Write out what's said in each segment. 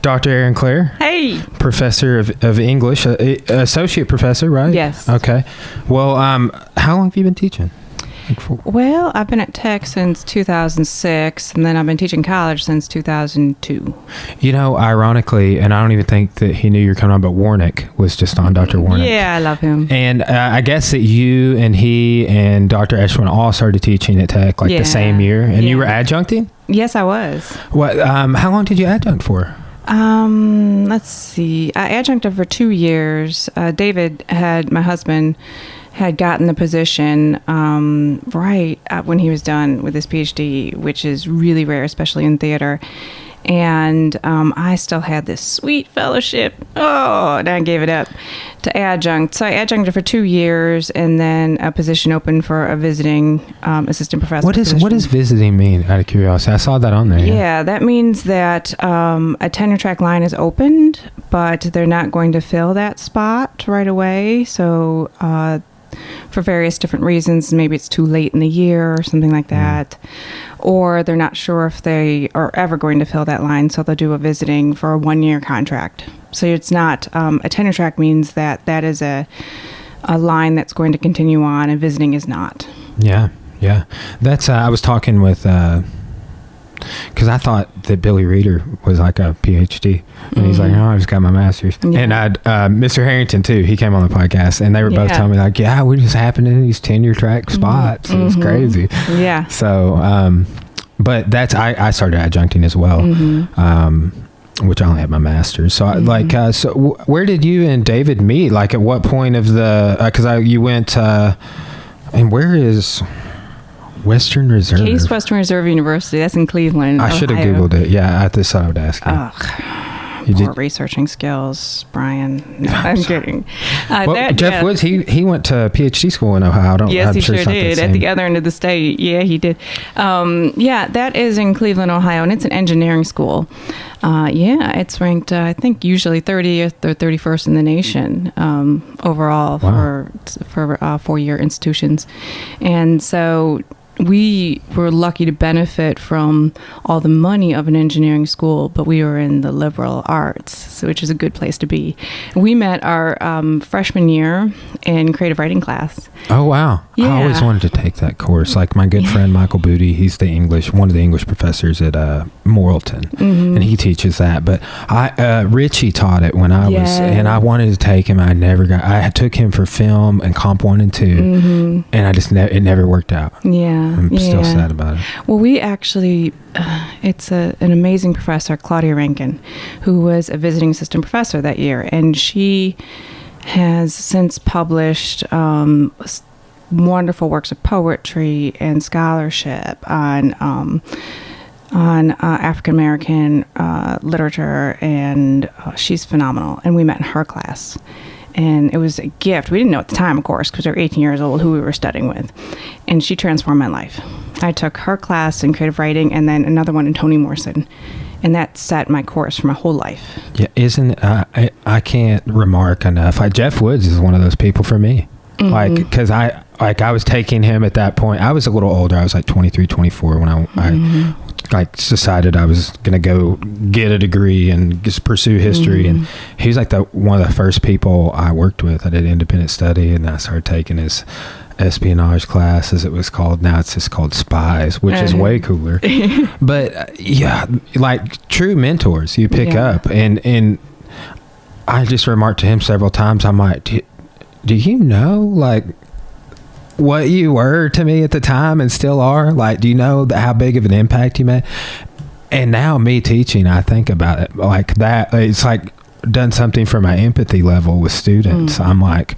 Dr. Erin Clair. Hey. Professor of English, associate professor, right? Yes. Okay. Well, how long have you been teaching? Well, I've been at Tech since 2006, and then I've been teaching college since 2002. You know, ironically, and I don't even think that he knew you were coming on, but Warnick was just on, Dr. Warnick. Yeah, I love him. And I guess that you and he and Dr. Eshwin all started teaching at Tech the same year, and you were adjuncting? Yes, I was. What? How long did you adjunct for? Let's see. I adjuncted for 2 years. David, my husband, had gotten the position right when he was done with his PhD, which is really rare, especially in theater. And I still had this sweet fellowship. Oh, and I gave it up to adjunct. So I adjuncted for 2 years, and then a position opened for a visiting assistant professor. What does visiting mean, out of curiosity? I saw that on there. Yeah, that means that a tenure track line is opened, but they're not going to fill that spot right away. So for various different reasons, maybe it's too late in the year or something like that, or they're not sure if they are ever going to fill that line, so they'll do a visiting for a 1-year contract. So it's not a tenure track means that is a line that's going to continue on, and visiting is not. Yeah. That's I was talking with because I thought that Billy Reeder was like a PhD, and he's like, "No, I just got my master's." Yeah. And Mr. Harrington too. He came on the podcast, and they were both telling me like, "Yeah, we just happened in these tenure track spots. It was crazy." Yeah. So, but that's I started adjuncting as well, which I only had my master's. So, so where did you and David meet? Like, at what point of the? Because you went, and where is Western Reserve? Case Western Reserve University. That's in Cleveland, I should have Googled it. Yeah, I just thought I would ask you. Poor researching skills, Brian. No, I'm kidding. Jeff Woods, he went to PhD school in Ohio. Yes, he sure did. At the other end of the state. Yeah, he did. That is in Cleveland, Ohio, and it's an engineering school. It's ranked, I think, usually 30th or 31st in the nation overall for 4-year institutions. And so we were lucky to benefit from all the money of an engineering school, but we were in the liberal arts, which is a good place to be. We met our freshman year in creative writing class. Oh, wow. Yeah. I always wanted to take that course. Like my good friend Michael Booty, he's one of the English professors at Morrilton, and he teaches that. But Richie taught it when I was, and I wanted to take him. I took him for film and Comp 1 and 2, and it never worked out. Yeah. I'm still sad about it. Well, we actually, it's an amazing professor, Claudia Rankin, who was a visiting assistant professor that year, and she has since published wonderful works of poetry and scholarship on African American literature, and she's phenomenal. And we met in her class. And it was a gift. We didn't know at the time, of course, because we were 18 years old, who we were studying with. And she transformed my life. I took her class in creative writing and then another one in Toni Morrison. And that set my course for my whole life. Yeah, I can't remark enough. Jeff Woods is one of those people for me. Because I was taking him at that point. I was a little older. I was like 23, 24 when I decided I was going to go get a degree and just pursue history. And he was like one of the first people I worked with. I did independent study, and I started taking his espionage class, as it was called. Now it's just called Spies, which is way cooler. But like true mentors you pick up. And I just remarked to him several times, I'm like, do you know like what you were to me at the time and still are? Like, do you know how big of an impact you made? And now me teaching, I think about it like that. It's like done something for my empathy level with students. I'm like,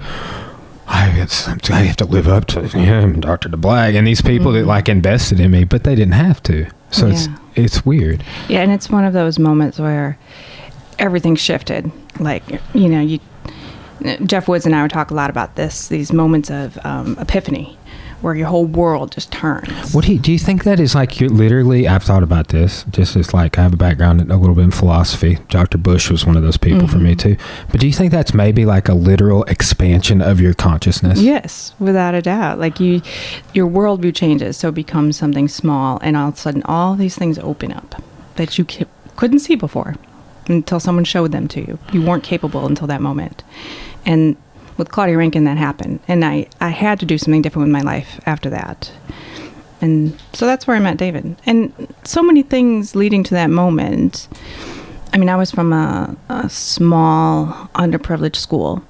I have to live up to him, Dr. DeBlag, and these people that like invested in me, but they didn't have to. So it's weird. Yeah, and it's one of those moments where everything shifted. Like, Jeff Woods and I would talk a lot about these moments of epiphany, where your whole world just turns. Do you think that is like, you literally, I've thought about this, just as like I have a background a little bit in philosophy. Dr. Bush was one of those people for me too. But do you think that's maybe like a literal expansion of your consciousness? Yes, without a doubt. Like your worldview changes, so it becomes something small, and all of a sudden all these things open up that you couldn't see before. until someone showed them to you. You weren't capable until that moment. And with Claudia Rankin, that happened. And I had to do something different with my life after that. And so that's where I met David. And so many things leading to that moment. I mean, I was from a small, underprivileged school,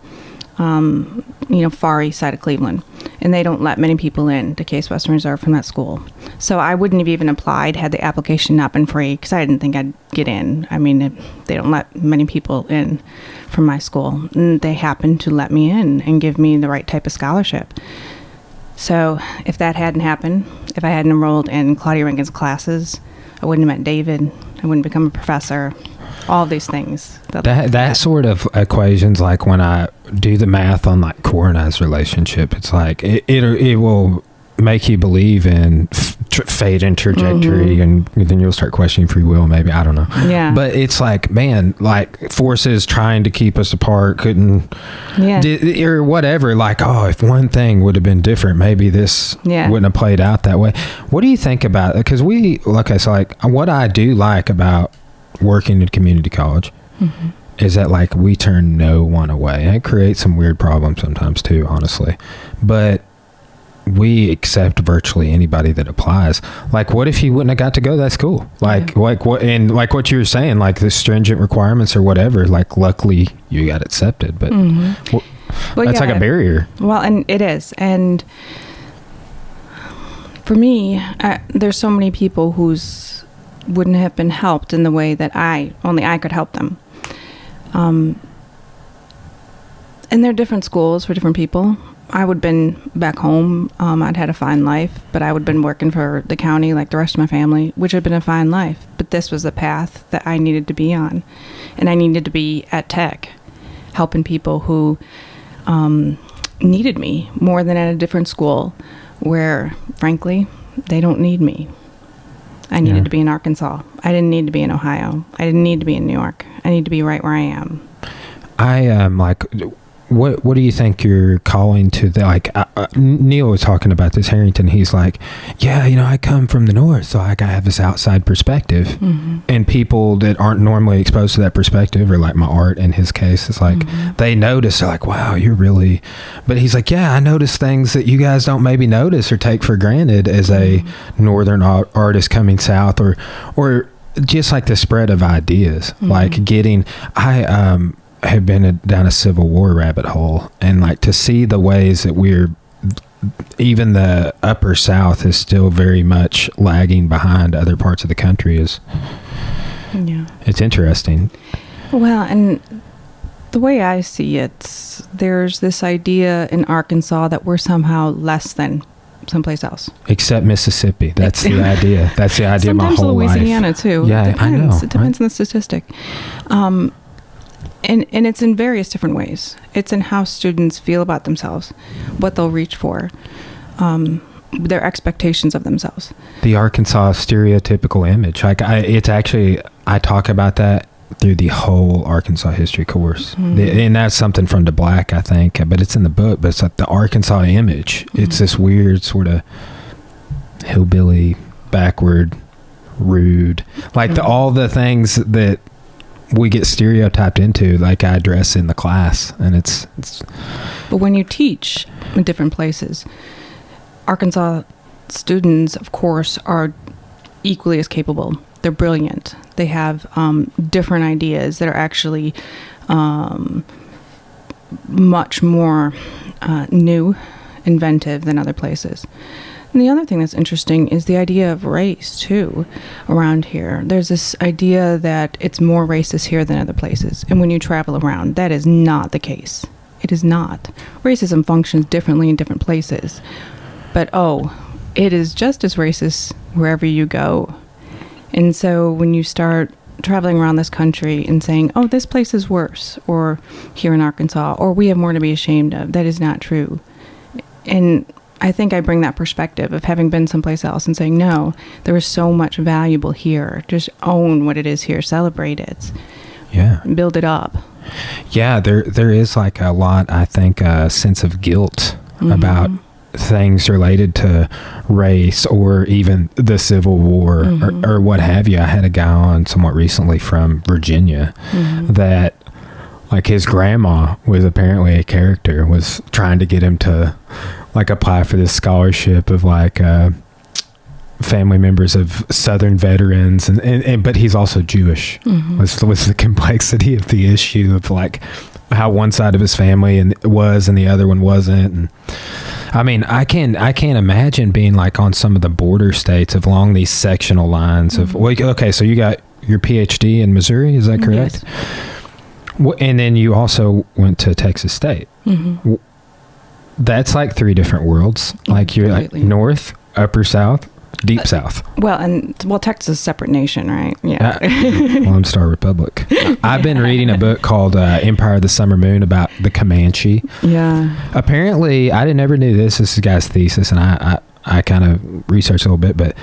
far east side of Cleveland. And they don't let many people in to Case Western Reserve from that school. So I wouldn't have even applied had the application not been free, because I didn't think I'd get in. I mean, they don't let many people in from my school. And they happened to let me in and give me the right type of scholarship. So if that hadn't happened, if I hadn't enrolled in Claudia Rankin's classes, I wouldn't have met David. I wouldn't become a professor. All these things. That sort of equations, like when I do the math on like Core and I's relationship, it's like it will make you believe in fate and trajectory, and then you'll start questioning free will, maybe. I don't know. Yeah. But it's like, man, like forces trying to keep us apart couldn't, or whatever. Like, oh, if one thing would have been different, maybe this wouldn't have played out that way. What do you think about it? Because what I do like about working in community college is that like we turn no one away. And it creates some weird problems sometimes too, honestly. But we accept virtually anybody that applies. Like, what if you wouldn't have got to go to that school? Like what, and like what you were saying, like the stringent requirements or whatever, like luckily you got accepted, but that's like a barrier. Well, and it is. And for me, there's so many people who's wouldn't have been helped in the way that only I could help them. And they're different schools for different people. I would have been back home. I'd had a fine life, but I would have been working for the county like the rest of my family, which would have been a fine life. But this was the path that I needed to be on. And I needed to be at Tech, helping people who needed me more than at a different school where, frankly, they don't need me. I needed to be in Arkansas. I didn't need to be in Ohio. I didn't need to be in New York. I need to be right where I am. What do you think you're calling to Neil was talking about this, Harrington. He's like, I come from the north, so I have this outside perspective. And people that aren't normally exposed to that perspective, or like my art in his case, it's like they notice, they're like, wow, you're really, but he's like, I notice things that you guys don't maybe notice or take for granted as a northern artist coming south, or just like the spread of ideas, like getting, have been down a Civil War rabbit hole, and like to see the ways that even the upper South is still very much lagging behind other parts of the country it's interesting. Well, and the way I see it, there's this idea in Arkansas that we're somehow less than someplace else. Except Mississippi. That's the idea. That's the idea of my whole life. Sometimes Louisiana too. Yeah, it depends. I know. It depends on the statistic. And it's in various different ways. It's in how students feel about themselves, what they'll reach for, their expectations of themselves. The Arkansas stereotypical image. I talk about that through the whole Arkansas history course. And that's something from DeBlack, I think, but it's in the book. But it's like the Arkansas image. It's this weird sort of hillbilly, backward, rude, like all the things that we get stereotyped into, like I address in the class. And it's but when you teach in different places, Arkansas students, of course, are equally as capable. They're brilliant. They have different ideas that are actually much more new, inventive than other places. And the other thing that's interesting is the idea of race, too, around here. There's this idea that it's more racist here than other places. And when you travel around, that is not the case. It is not. Racism functions differently in different places. But, it is just as racist wherever you go. And so when you start traveling around this country and saying, this place is worse, or here in Arkansas, or we have more to be ashamed of, that is not true. And I think I bring that perspective of having been someplace else and saying, no, there is so much valuable here. Just own what it is here. Celebrate it. Yeah. Build it up. Yeah, there is like a lot, I think, a sense of guilt about things related to race or even the Civil War or what have you. I had a guy on somewhat recently from Virginia that, like, his grandma was apparently a character, was trying to get him to, like, apply for this scholarship of, like, family members of Southern veterans, and but he's also Jewish. Was the complexity of the issue of, like, how one side of his family and the other one wasn't. And I mean, I can't imagine being, like, on some of the border states of along these sectional lines of, well, okay, so you got your PhD in Missouri, is that correct? Yes. And then you also went to Texas State. That's like 3 different worlds. Like, you're like north, upper south, deep south. Well, Texas is a separate nation, right? Yeah. Lone Star Republic. I've been reading a book called Empire of the Summer Moon about the Comanche. Yeah. Apparently, I never knew this. This is a guy's thesis, and I kind of researched a little bit, but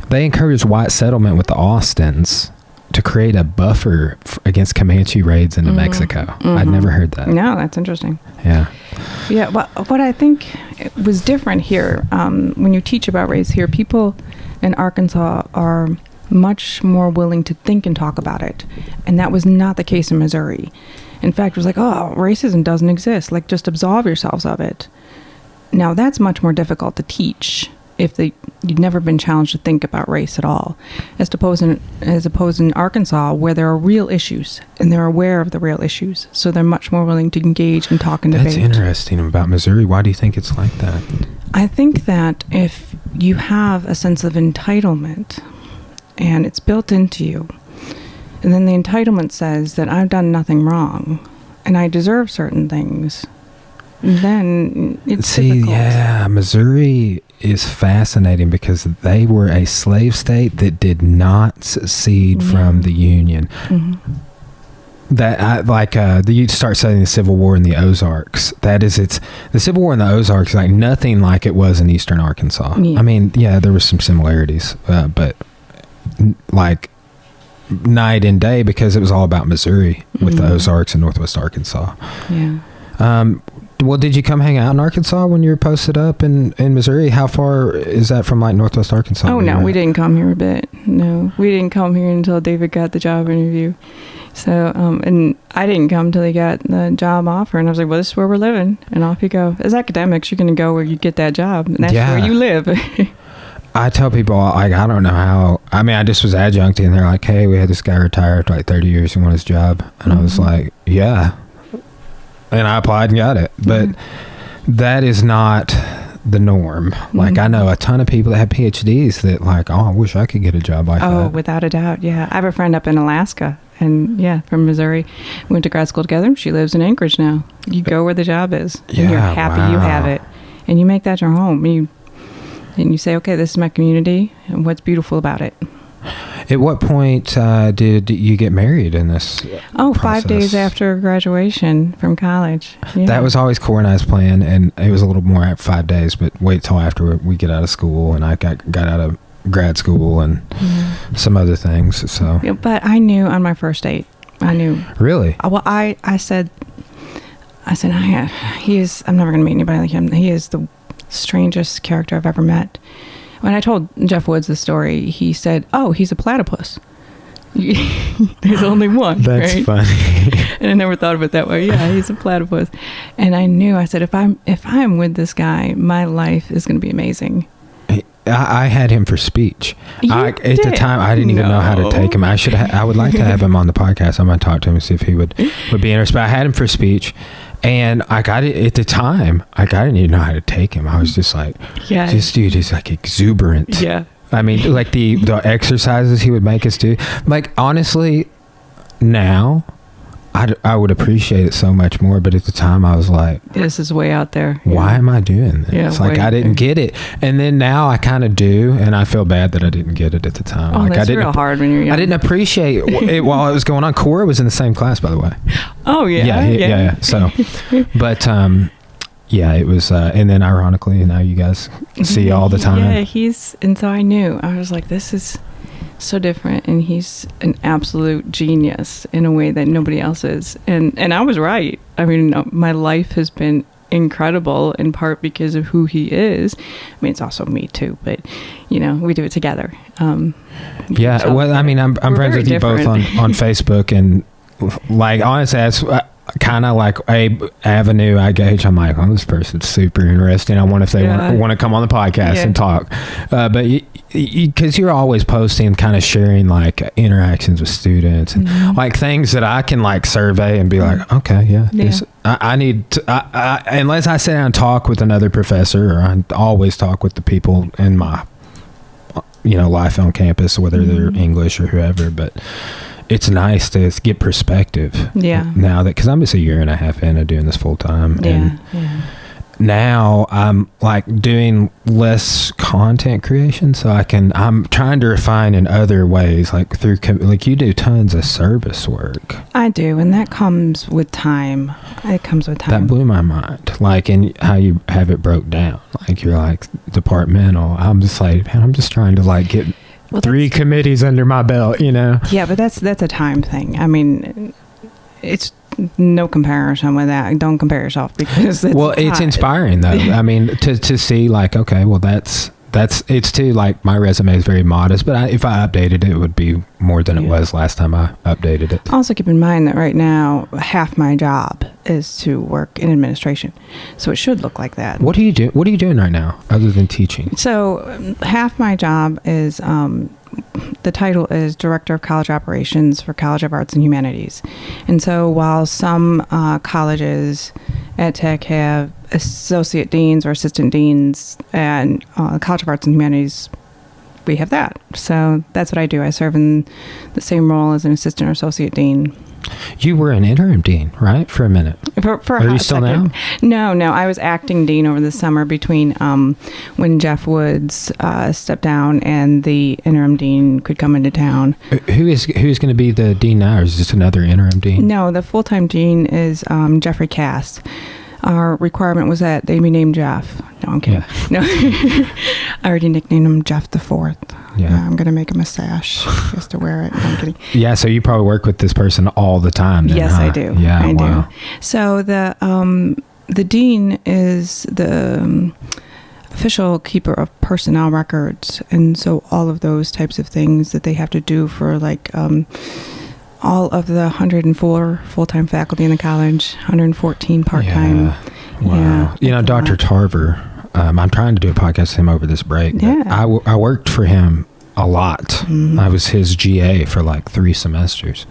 they encouraged white settlement with the Austins to create a buffer against Comanche raids into Mexico. I'd never heard that. No, that's interesting. Yeah. Yeah, well, what I think was different here, when you teach about race here, people in Arkansas are much more willing to think and talk about it. And that was not the case in Missouri. In fact, it was like, oh, racism doesn't exist. Like, just absolve yourselves of it. Now, that's much more difficult to teach if you've never been challenged to think about race at all, as opposed in Arkansas, where there are real issues and they're aware of the real issues, so they're much more willing to engage and talk and debate. That's interesting about Missouri. Why do you think it's like that? I think that if you have a sense of entitlement and it's built into you, and then the entitlement says that I've done nothing wrong and I deserve certain things, then it's difficult. Yeah, Missouri is fascinating because they were a slave state that did not secede from the Union. That you start studying the Civil War in the Ozarks. The Civil War in the Ozarks is like nothing like it was in Eastern Arkansas. I mean, yeah, there were some similarities, but like night and day, because it was all about Missouri with the Ozarks and Northwest Arkansas. Yeah. Well, did you come hang out in Arkansas when you were posted up in Missouri? How far is that from, like, Northwest Arkansas? Oh, no, we didn't come here a bit. No, we didn't come here until David got the job interview. So, and I didn't come till he got the job offer. And I was like, well, this is where we're living. And off you go. As academics, you're going to go where you get that job. And that's where you live. I tell people, like, I don't know how. I mean, I just was adjuncting, and they're like, hey, we had this guy retire after, like, 30 years and want his job. And I was like, yeah. And I applied and got it. But that is not the norm. Like, I know a ton of people that have PhDs that, like, oh, I wish I could get a job like that. Oh, without a doubt, yeah. I have a friend up in Alaska, and, yeah, from Missouri. We went to grad school together. She lives in Anchorage now. You go where the job is. And you're happy you have it. And you make that your home. And you say, okay, this is my community, and what's beautiful about it. At what point did you get married in this process? 5 days after graduation from college. Yeah. That was always Core and I's plan, and it was a little more at 5 days, but wait till after we get out of school, and I got out of grad school and some other things. So, yeah, but I knew on my first date. I knew. Really? Well, I said, he is. I'm never going to meet anybody like him. He is the strangest character I've ever met. When I told Jeff Woods the story, he said, oh, he's a platypus. There's only one. That's right? funny. And I never thought of it that way. Yeah, he's a platypus. And I knew, I said, if I'm with this guy, my life is going to be amazing. I had him for speech. At the time, I didn't even know how to take him. I would like to have him on the podcast. I'm going to talk to him and see if he would be interested. But I had him for speech. And I got it at the time. I didn't even know how to take him. I was just like, this dude is like exuberant. Yeah. I mean, like the exercises he would make us do. Like, honestly, now I would appreciate it so much more. But at the time, I was like, this is way out there. Why am I doing this? Yeah, it's like, I didn't get it. And then now I kind of do. And I feel bad that I didn't get it at the time. Oh, like, that's real hard when you're young. I didn't appreciate it while it was going on. Cora was in the same class, by the way. Oh, yeah. Yeah. So, but, yeah, it was, and then ironically, now you guys see all the time. Yeah, and so I knew. I was like, this is so different, and he's an absolute genius in a way that nobody else is. And I was right. I mean, my life has been incredible, in part because of who he is. I mean, it's also me too, but we do it together. Yeah. So well, I mean, I'm friends with you both on Facebook, and like, honestly, that's kind of like a avenue I gauge. I'm like, oh, this person's super interesting. I wonder if they want to come on the podcast and talk. But because you're always posting, kind of sharing like interactions with students and like things that I can like survey and be like, okay, I need to, unless I sit down and talk with another professor, or I always talk with the people in my, life on campus, whether they're English or whoever, but it's nice to get perspective. Yeah. Now that, because I'm just a year and a half into doing this full time, and now I'm like doing less content creation, so I'm trying to refine in other ways, like through like you do tons of service work. I do, and that comes with time. It comes with time. That blew my mind, like in how you have it broke down. Like you're like departmental. I'm just like, man, I'm just trying to like get 3 committees under my belt, Yeah, but that's a time thing. I mean, it's no comparison with that. Don't compare yourself, because it's inspiring though. I mean, to see like, okay, well that's it's too, like, my resume is very modest, but if I updated it, it would be more than it was last time I updated it. Also keep in mind that right now half my job is to work in administration, so it should look like that. What are you doing right now other than teaching? So half my job is the title is Director of College Operations for College of Arts and Humanities. And so while some colleges at Tech have associate deans or assistant deans, and College of Arts and Humanities, we have that. So that's what I do. I serve in the same role as an assistant or associate dean. You were an interim dean, right? For a minute. Are you still now? No. I was acting dean over the summer between when Jeff Woods stepped down and the interim dean could come into town. Who's going to be the dean now, or is this another interim dean? No, the full-time dean is Jeffrey Cass. Our requirement was that they be named Jeff. No, I'm kidding. Yeah. No, I already nicknamed him Jeff the Fourth. Yeah, I'm gonna make him a sash. He has to wear it. No, I'm kidding. Yeah, so you probably work with this person all the time. Then, yes, huh? I do. Yeah, I do. So the dean is the official keeper of personnel records, and so all of those types of things that they have to do for like. All of the 104 full-time faculty in the college, 114 part-time. Yeah. Wow. Yeah, Dr. Tarver, I'm trying to do a podcast with him over this break. Yeah. I worked for him a lot. Mm-hmm. I was his GA for like 3 semesters,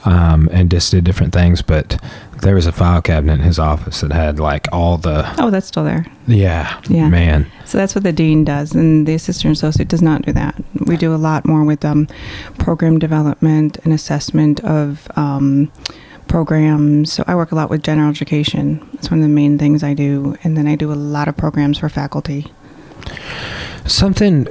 and just did different things. But there was a file cabinet in his office that had like all the... Oh, that's still there. Yeah. Man. So that's what the dean does, and the assistant associate does not do that. We do a lot more with program development and assessment of programs. So I work a lot with general education. That's one of the main things I do. And then I do a lot of programs for faculty. Something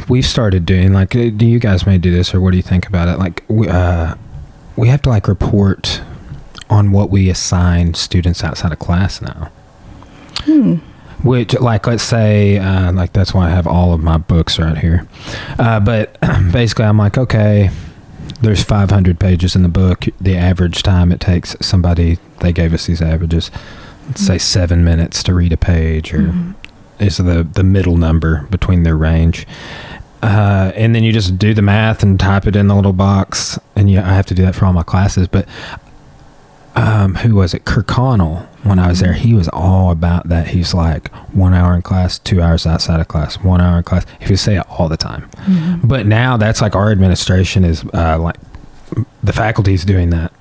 we've started doing, like, do you guys may do this, or what do you think about it? Like, we have to like report on what we assign students outside of class now. Which, like, let's say, like, that's why I have all of my books right here. But basically, I'm like, okay, there's 500 pages in the book. The average time it takes somebody, they gave us these averages, let's say 7 minutes to read a page, or is the middle number between their range. And then you just do the math and type it in the little box. And I have to do that for all my classes. But who was it? Kirkconnell, when I was there, he was all about that. He's like 1 hour in class, 2 hours outside of class, 1 hour in class. He would say it all the time. But now that's like our administration is like the faculty's doing that,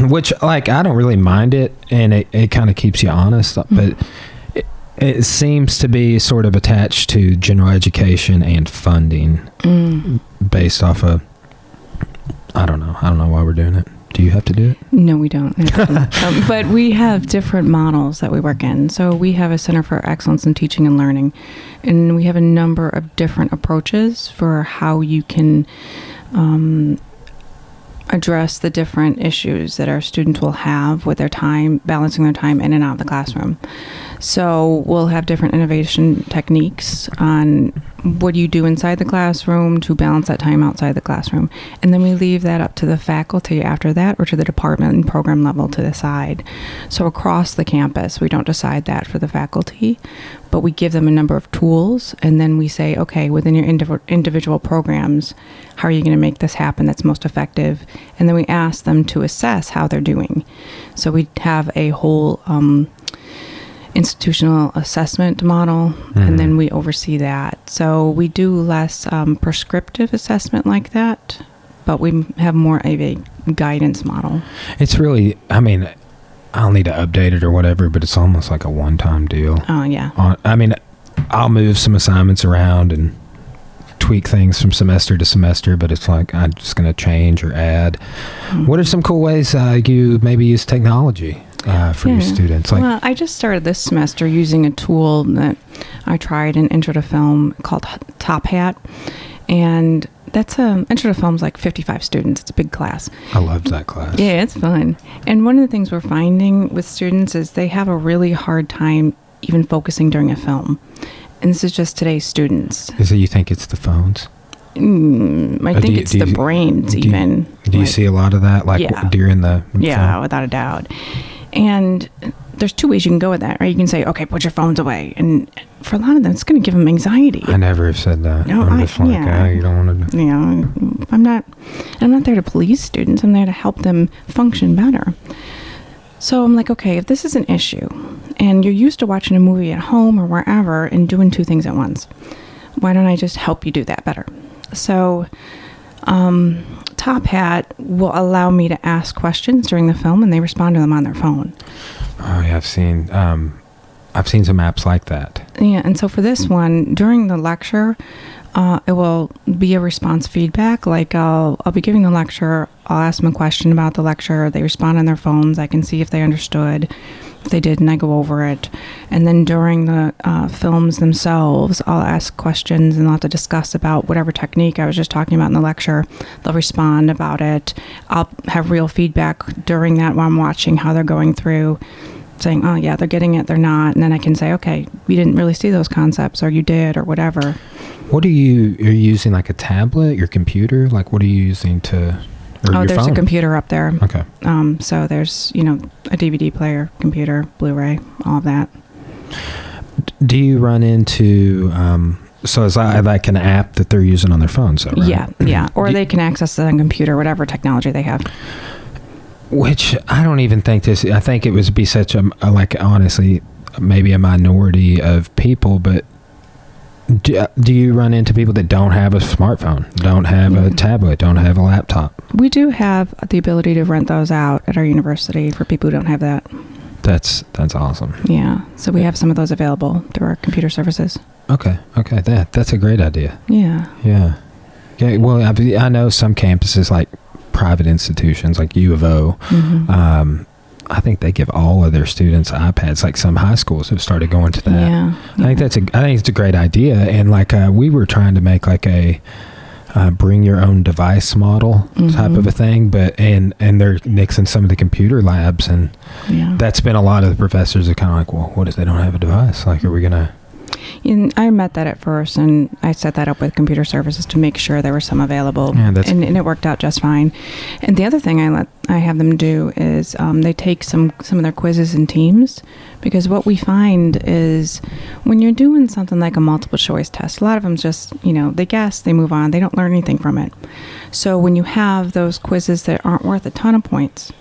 which, like, I don't really mind it, and it kind of keeps you honest. But it seems to be sort of attached to general education and funding based off of, I don't know why we're doing it. Do you have to do it? No, we don't. But we have different models that we work in. So we have a Center for Excellence in Teaching and Learning, and we have a number of different approaches for how you can address the different issues that our students will have with their time, balancing their time in and out of the classroom. So we'll have different innovation techniques on what do you do inside the classroom to balance that time outside the classroom. And then we leave that up to the faculty after that, or to the department and program level to decide. So across the campus, we don't decide that for the faculty, but we give them a number of tools, and then we say, okay, within your individual programs, how are you going to make this happen that's most effective? And then we ask them to assess how they're doing. So we have a whole institutional assessment model, and then we oversee that. So we do less prescriptive assessment like that, but we have more of a guidance model. It's really, I mean, I'll need to update it or whatever, but it's almost like a one-time deal. Oh, yeah. I mean, I'll move some assignments around and tweak things from semester to semester, but it's like I'm just going to change or add. What are some cool ways you maybe use technology for your students? Well, I just started this semester using a tool that I tried in Intro to Film called Top Hat, and that's Intro to Film's like 55 students. It's a big class. I loved that class. Yeah, it's fun. And one of the things we're finding with students is they have a really hard time even focusing during a film. And this is just today's students. Is it, you think it's the phones? I think it's the brains even. Do you see a lot of that during the Yeah, film? without a doubt. And there's two ways you can go with that, right? You can say, okay, put your phones away. And for a lot of them, it's going to give them anxiety. I never have said that. No, I'm just you don't want to do. I'm not there to police students. I'm there to help them function better. So I'm like, okay, if this is an issue and you're used to watching a movie at home or wherever and doing two things at once, why don't I just help you do that better? So Top Hat will allow me to ask questions during the film, and they respond to them on their phone. Oh, yeah, I've seen some apps like that. Yeah, and so for this one, during the lecture, it will be a response feedback. Like I'll be giving the lecture, I'll ask them a question about the lecture, they respond on their phones, I can see if they understood. If they didn't, I go over it. And then during the films themselves, I'll ask questions and I'll have to discuss about whatever technique I was just talking about in the lecture. They'll respond about it. I'll have real feedback during that while I'm watching how they're going through, saying, oh yeah, they're getting it, they're not. And then I can say, okay, we didn't really see those concepts, or you did, or whatever. Are you using like a tablet, your computer? Like what are you using to... Oh, there's a computer up there. Okay. So there's, a DVD player, computer, Blu-ray, all of that. Do you run into, so is that like an app that they're using on their phones, though, right? Yeah. Or they can access it on computer, whatever technology they have. Which I don't even think I think it would be such honestly, maybe a minority of people, but do you run into people that don't have a smartphone, don't have a tablet, don't have a laptop? We do have the ability to rent those out at our university for people who don't have that. That's awesome. Yeah. So we have some of those available through our computer services. Okay. That's a great idea. Yeah. Well, I know some campuses, like private institutions like U of O, I think they give all of their students iPads. Like some high schools have started going to that. Yeah. I think it's a great idea. And like we were trying to make like a bring your own device model type of a thing, but and they're nixing some of the computer labs, and that's been a lot of the professors are kind of like, well, what if they don't have a device? Like, are we gonna? And I met that at first, and I set that up with computer services to make sure there were some available, and it worked out just fine. And the other thing I have them do is they take some of their quizzes in teams, because what we find is when you're doing something like a multiple choice test, a lot of them just, they guess, they move on, they don't learn anything from it. So when you have those quizzes that aren't worth a ton of points,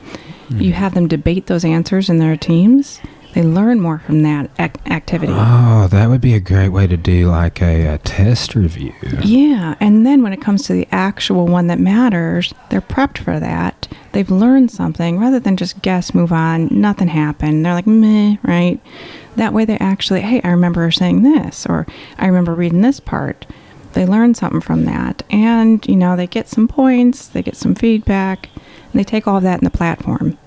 you have them debate those answers in their teams. They learn more from that activity. Oh, that would be a great way to do like a test review. Yeah, and then when it comes to the actual one that matters, they're prepped for that. They've learned something rather than just guess, move on, nothing happened. They're like, meh, right? That way they actually, hey, I remember saying this, or I remember reading this part. They learn something from that. And, they get some points, they get some feedback, and they take all of that in the platform.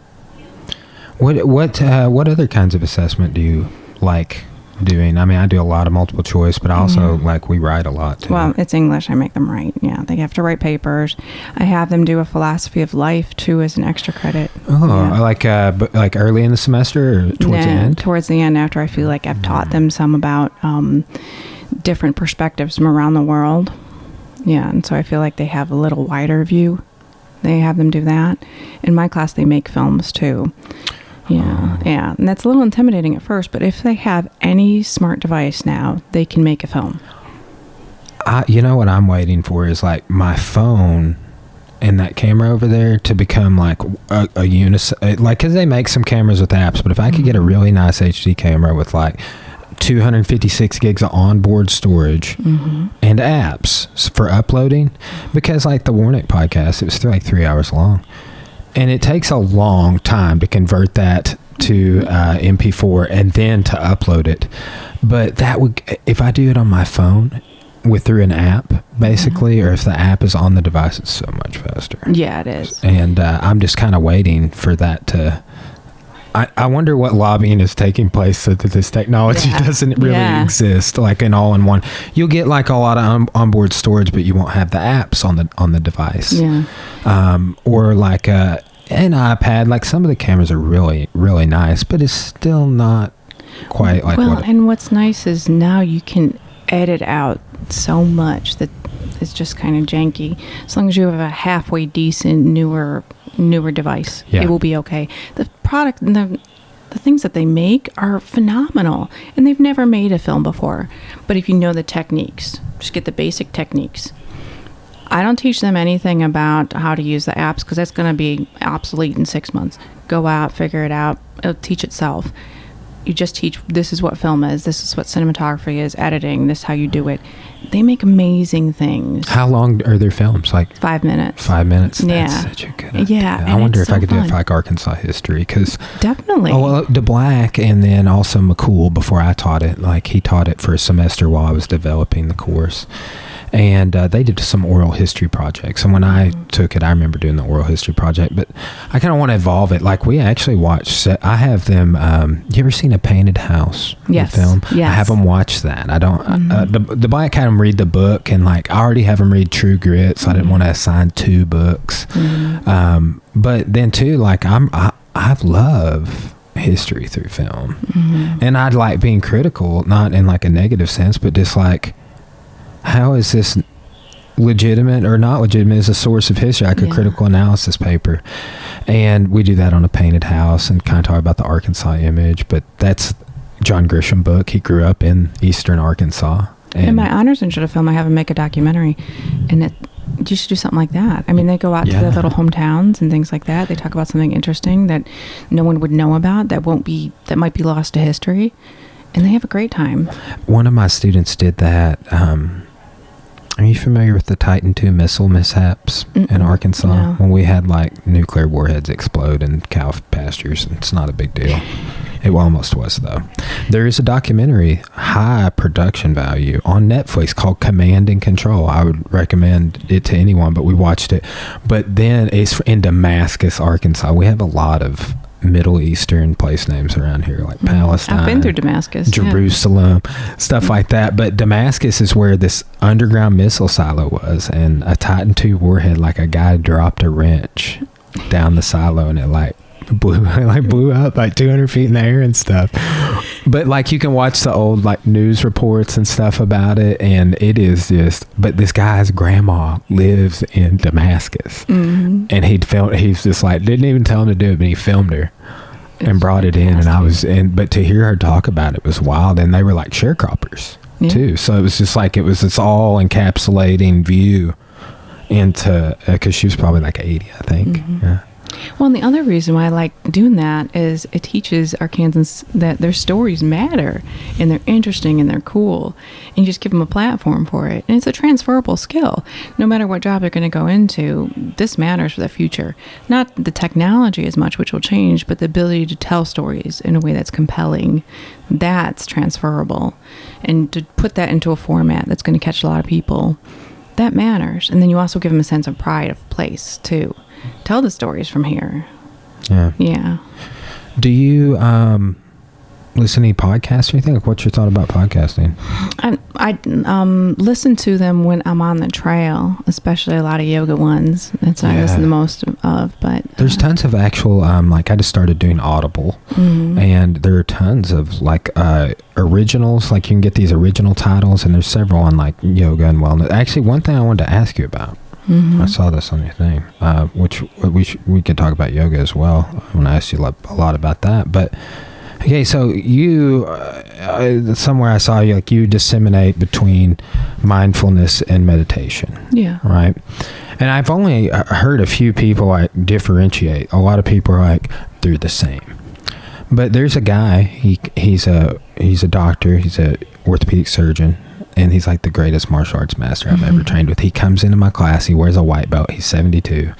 What other kinds of assessment do you like doing? I mean, I do a lot of multiple choice, but also we write a lot too. Well, it's English. I make them write. Yeah, they have to write papers. I have them do a philosophy of life too as an extra credit. Oh, like early in the semester or towards the end? Towards the end, after I feel like I've taught them some about different perspectives from around the world. Yeah, and so I feel like they have a little wider view. They have them do that. In my class, they make films too. Yeah, yeah. And that's a little intimidating at first, but if they have any smart device now, they can make a film. You know what I'm waiting for is like my phone and that camera over there to become like a unis, like, because they make some cameras with apps, but if I could get a really nice HD camera with like 256 gigs of onboard storage and apps for uploading, because like the Warnick podcast, it was like 3 hours long. And it takes a long time to convert that to MP4 and then to upload it. But that would, if I do it on my phone through an app, basically, or if the app is on the device, it's so much faster. Yeah, it is. And I'm just kind of waiting for that to... I wonder what lobbying is taking place so that this technology doesn't really exist, like an all-in-one. You'll get like a lot of onboard storage, but you won't have the apps on the device. Yeah. Or like an iPad. Like some of the cameras are really, really nice, but it's still not quite like and what's nice is now you can edit out so much that it's just kind of janky. As long as you have a halfway decent newer device, it will be okay. The product and the things that they make are phenomenal, and they've never made a film before. But if you know the techniques, just get the basic techniques. I don't teach them anything about how to use the apps because that's going to be obsolete in 6 months. Go out, figure it out. It'll teach itself. You just teach, this is what film is, this is what cinematography is, editing, this is how you do it. They make amazing things. How long are their films? Like 5 minutes. 5 minutes? Yeah. That's such a good idea. Yeah. I wonder if I could do it for like Arkansas history, because... Definitely. Oh, well, DeBlack and then also McCool, before I taught it, like he taught it for a semester while I was developing the course. And they did some oral history projects. And when I took it, I remember doing the oral history project. But I kind of want to evolve it. Like we actually watched, I have them, you ever seen A Painted House? Yes. Film? Yes. I have them watch that. I don't, the Black had them read the book. And like I already have them read True Grit. So I didn't want to assign 2 books. But then too, like I love history through film. And I'd like being critical, not in like a negative sense, but just like, how is this legitimate or not legitimate as a source of history, like a critical analysis paper. And we do that on A Painted House and kind of talk about the Arkansas image, but that's John Grisham book. He grew up in eastern Arkansas. And my honors in short film, I have him make a documentary, and you should do something like that. I mean, they go out to their little hometowns and things like that. They talk about something interesting that no one would know about, that might be lost to history, and they have a great time. One of my students did that. Are you familiar with the Titan II missile mishaps in Arkansas? No. When we had like nuclear warheads explode in cow pastures. It's not a big deal. It almost was, though. There is a documentary, high production value, on Netflix called Command and Control. I would recommend it to anyone, but we watched it. But then it's in Damascus, Arkansas. We have a lot of Middle Eastern place names around here, like Palestine. I've been through Damascus. Jerusalem, stuff like that. But Damascus is where this underground missile silo was, and a Titan II warhead, like a guy dropped a wrench down the silo, and it blew up like 200 feet in the air and stuff. But like you can watch the old like news reports and stuff about it, and it is just, but this guy's grandma lives in Damascus, and he's just like, didn't even tell him to do it, but he filmed her and brought it in, and but to hear her talk about it was wild. And they were like sharecroppers too, so it was just like, it was this all encapsulating view into, because she was probably like 80, I think. Well, and the other reason why I like doing that is it teaches Arkansans that their stories matter, and they're interesting, and they're cool, and you just give them a platform for it. And it's a transferable skill. No matter what job they're going to go into, this matters for the future. Not the technology as much, which will change, but the ability to tell stories in a way that's compelling. That's transferable. And to put that into a format that's going to catch a lot of people, that matters. And then you also give them a sense of pride of place, too. Tell the stories from here. Yeah. Yeah. Do you listen to any podcasts or anything? Like, what's your thought about podcasting? I listen to them when I'm on the trail, especially a lot of yoga ones. That's what I listen the most of. But there's tons of actual, like, I just started doing Audible, and there are tons of like originals. Like, you can get these original titles, and there's several on like yoga and wellness. Actually, one thing I wanted to ask you about. I saw this on your thing, which we could talk about yoga as well. I want to ask you a lot about that, but. Okay, so you, somewhere I saw you, like, you disseminate between mindfulness and meditation. Yeah. Right? And I've only heard a few people like differentiate. A lot of people are like, they're the same. But there's a guy, he's a doctor, he's a orthopedic surgeon, and he's like the greatest martial arts master I've ever trained with. He comes into my class, he wears a white belt, he's 72.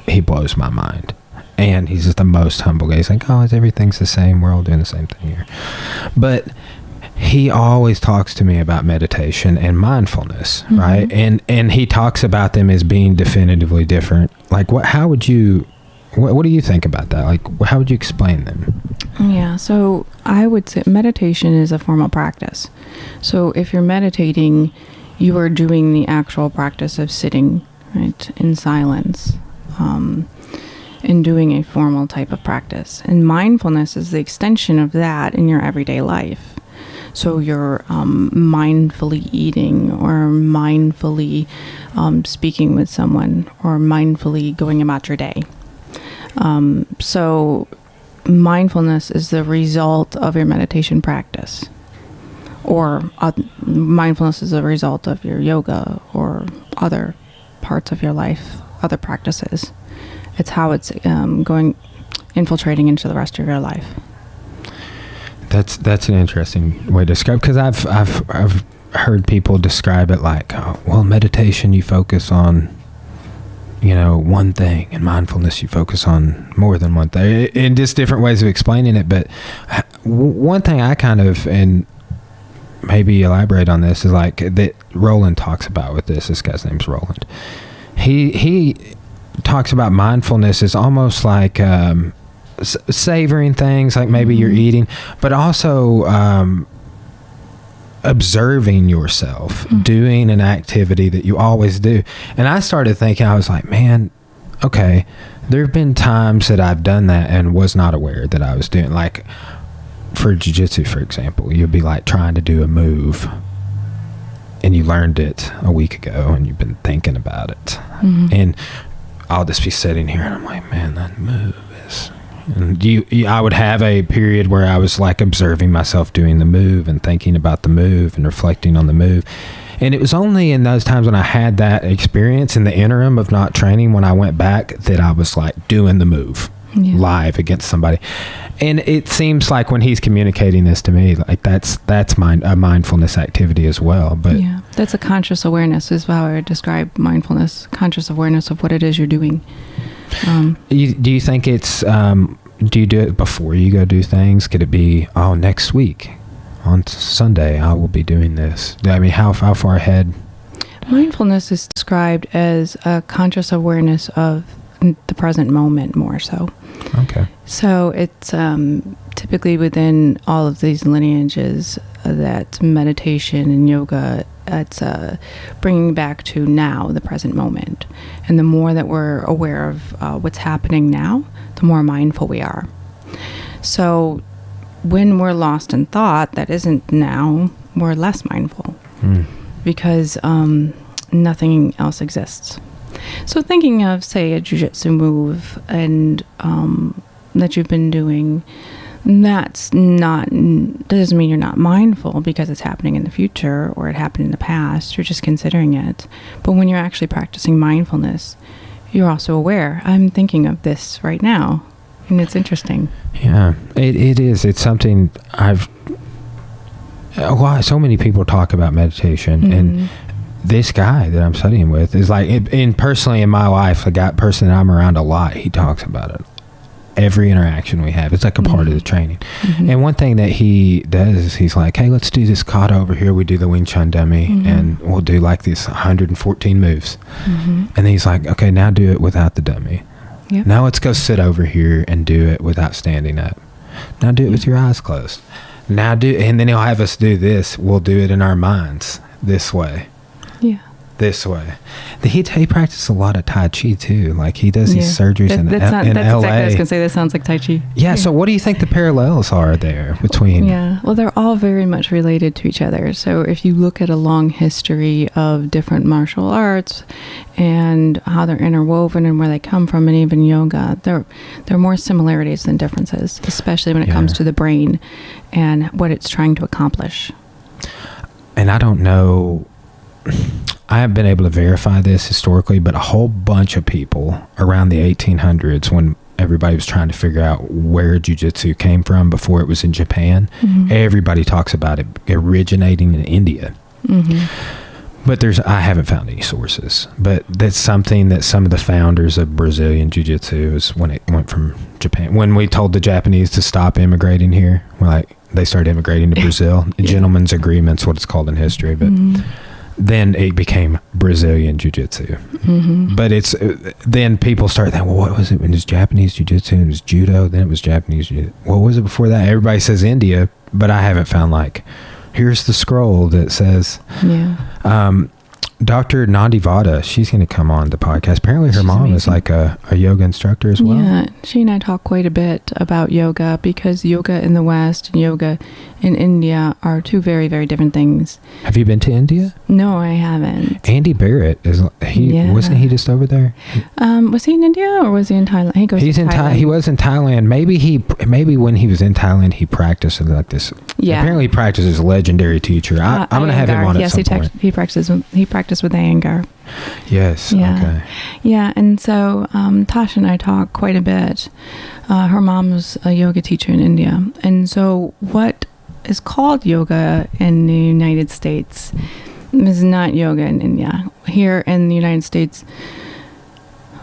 He blows my mind. And he's just the most humble guy. He's like, oh, everything's the same. We're all doing the same thing here. But he always talks to me about meditation and mindfulness, right? And he talks about them as being definitively different. Like, how would you, what do you think about that? Like, how would you explain them? Yeah, so I would say meditation is a formal practice. So if you're meditating, you are doing the actual practice of sitting, right, in silence. And doing a formal type of practice. And mindfulness is the extension of that in your everyday life. So you're mindfully eating, or mindfully speaking with someone, or mindfully going about your day. So mindfulness is the result of your meditation practice. Or mindfulness is a result of your yoga or other parts of your life, other practices. It's how it's infiltrating into the rest of your life. That's an interesting way to describe, because I've heard people describe it like, oh, well, meditation you focus on, one thing, and mindfulness you focus on more than one thing, in just different ways of explaining it. But one thing I kind of, and maybe elaborate on this, is like that Roland talks about with this guy's name's Roland. He talks about mindfulness is almost like savoring things, like maybe you're eating, but also observing yourself doing an activity that you always do. And I started thinking, I was like, man, okay, there have been times that I've done that and was not aware that I was doing. Like for jiu-jitsu, for example, you'll be like trying to do a move, and you learned it a week ago, and you've been thinking about it. And I'll just be sitting here, and I'm like, man, that move is... And I would have a period where I was like observing myself doing the move and thinking about the move and reflecting on the move. And it was only in those times when I had that experience in the interim of not training, when I went back, that I was like doing the move live against somebody. And it seems like when he's communicating this to me, like that's a mindfulness activity as well. But yeah, that's a conscious awareness is how I would describe mindfulness. Conscious awareness of what it is you're doing. Do you think it's, do you do it before you go do things? Could it be, next week on Sunday, I will be doing this? I mean, how far ahead? Mindfulness is described as a conscious awareness of the present moment, more so. Okay. So it's typically within all of these lineages that meditation and yoga, it's bringing back to now, the present moment. And the more that we're aware of what's happening now, the more mindful we are. So when we're lost in thought that isn't now, we're less mindful because nothing else exists. So thinking of, say, a jiu-jitsu move and that you've been doing, that doesn't mean you're not mindful because it's happening in the future or it happened in the past. You're just considering it. But when you're actually practicing mindfulness, you're also aware. I'm thinking of this right now, and it's interesting. Yeah, it is. It's something so many people talk about meditation, and this guy that I'm studying with is like, personally in my life, the person that I'm around a lot, he talks about it. Every interaction we have, it's like a part of the training. And one thing that he does is he's like, hey, let's do this kata over here. We do the Wing Chun dummy, and we'll do like these 114 moves. And then he's like, okay, now do it without the dummy. Now let's go sit over here and do it without standing up. Now do it with your eyes closed. Now and then he'll have us do this. We'll do it in our minds this way. Yeah. This way. He practices a lot of Tai Chi too. Like he does these surgeries in LA. That's exactly what I was going to say. That sounds like Tai Chi. Yeah. So what do you think the parallels are there between? Yeah. Well, they're all very much related to each other. So if you look at a long history of different martial arts and how they're interwoven and where they come from, and even yoga, there are more similarities than differences, especially when it comes to the brain and what it's trying to accomplish. And I don't know. I haven't been able to verify this historically, but a whole bunch of people around the 1800s, when everybody was trying to figure out where jiu-jitsu came from before it was in Japan, everybody talks about it originating in India. But I haven't found any sources, but that's something that some of the founders of Brazilian jiu-jitsu is when it went from Japan. When we told the Japanese to stop immigrating here, they started immigrating to Brazil. Gentleman's agreement's what it's called in history, but then it became Brazilian jiu-jitsu. But then people start thinking, well, what was it? When it was Japanese jiu-jitsu, it was judo, then it was Japanese jiu-jitsu. What was it before that? Everybody says India, but I haven't found here's the scroll that says, Dr. Nandivada, she's going to come on the podcast. Apparently her mom is like a yoga instructor as well. Yeah, she and I talk quite a bit about yoga because yoga in the West and yoga in India are two very, very different things. Have you been to India? No, I haven't. Andy Barrett, wasn't he just over there? Was he in India or was he in Thailand? He's in Thailand. He was in Thailand. Maybe when he was in Thailand, he practiced like this. Yeah. Apparently he practices legendary teacher. I'm going to have him on at some point. He practiced with Iyengar. Yes. Yeah. Okay. Yeah. And so Tasha and I talk quite a bit. Her mom was a yoga teacher in India. And so what is called yoga in the United States is not yoga in India. Here in the United States,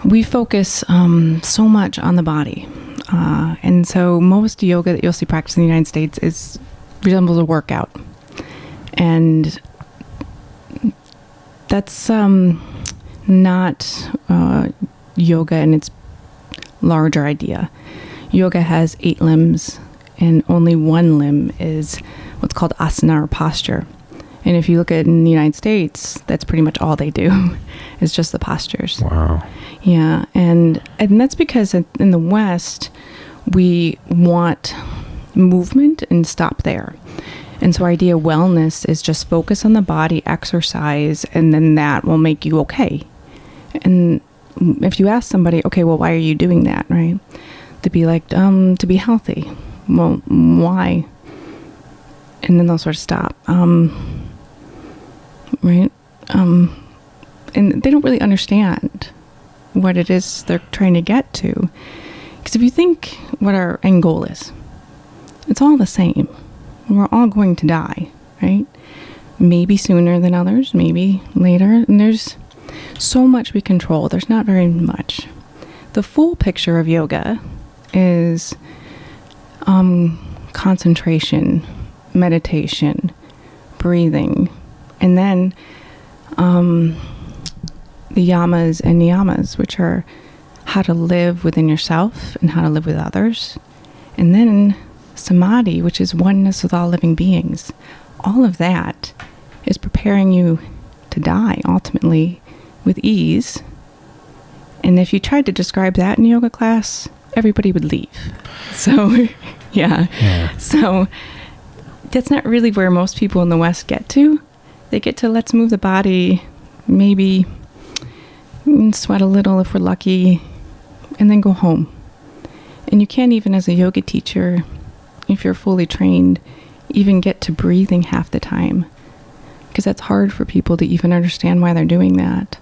we focus so much on the body. And so most yoga that you'll see practiced in the United States resembles a workout. And that's not yoga in its larger idea. Yoga has 8 limbs, and only one limb is what's called asana or posture. And if you look at in the United States, that's pretty much all they do. It's just the postures. Wow. Yeah, and that's because in the West, we want movement and stop there. And so our idea of wellness is just focus on the body, exercise, and then that will make you okay. And if you ask somebody, okay, well, why are you doing that, right? They'd be like, to be healthy. Well, why? And then they'll sort of stop. Right? And they don't really understand what it is they're trying to get to. Because if you think what our end goal is, it's all the same. We're all going to die, right? Maybe sooner than others, maybe later. And there's so much we control. There's not very much. The full picture of yoga is concentration, meditation, breathing, and then the yamas and niyamas, which are how to live within yourself and how to live with others. And then samadhi, which is oneness with all living beings. All of that is preparing you to die ultimately with ease. And if you tried to describe that in yoga class, everybody would leave. So, yeah. So that's not really where most people in the West get to. They get to let's move the body, maybe sweat a little if we're lucky, and then go home. And you can't even, as a yoga teacher, if you're fully trained, even get to breathing half the time. Because that's hard for people to even understand why they're doing that.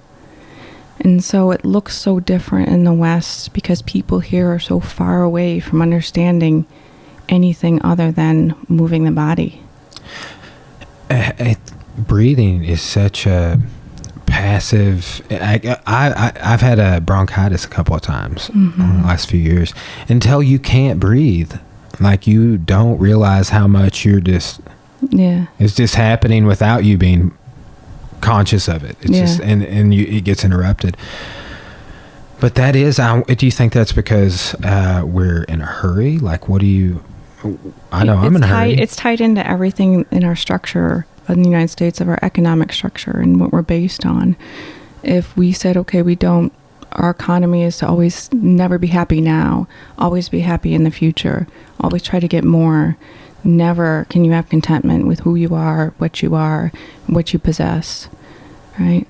And so it looks so different in the West because people here are so far away from understanding anything other than moving the body. Breathing is such a passive. I've had a bronchitis a couple of times in the last few years. Until you can't breathe, like you don't realize how much you're just. Yeah. It's just happening without you being conscious of it. It's just it gets interrupted. But that is, do you think that's because we're in a hurry? Like, I know I'm in a hurry. It's tied into everything in our structure in the United States, of our economic structure and what we're based on. If we said, okay, our economy is to always never be happy now, always be happy in the future, always try to get more. Never can you have contentment with who you are, what you possess, right?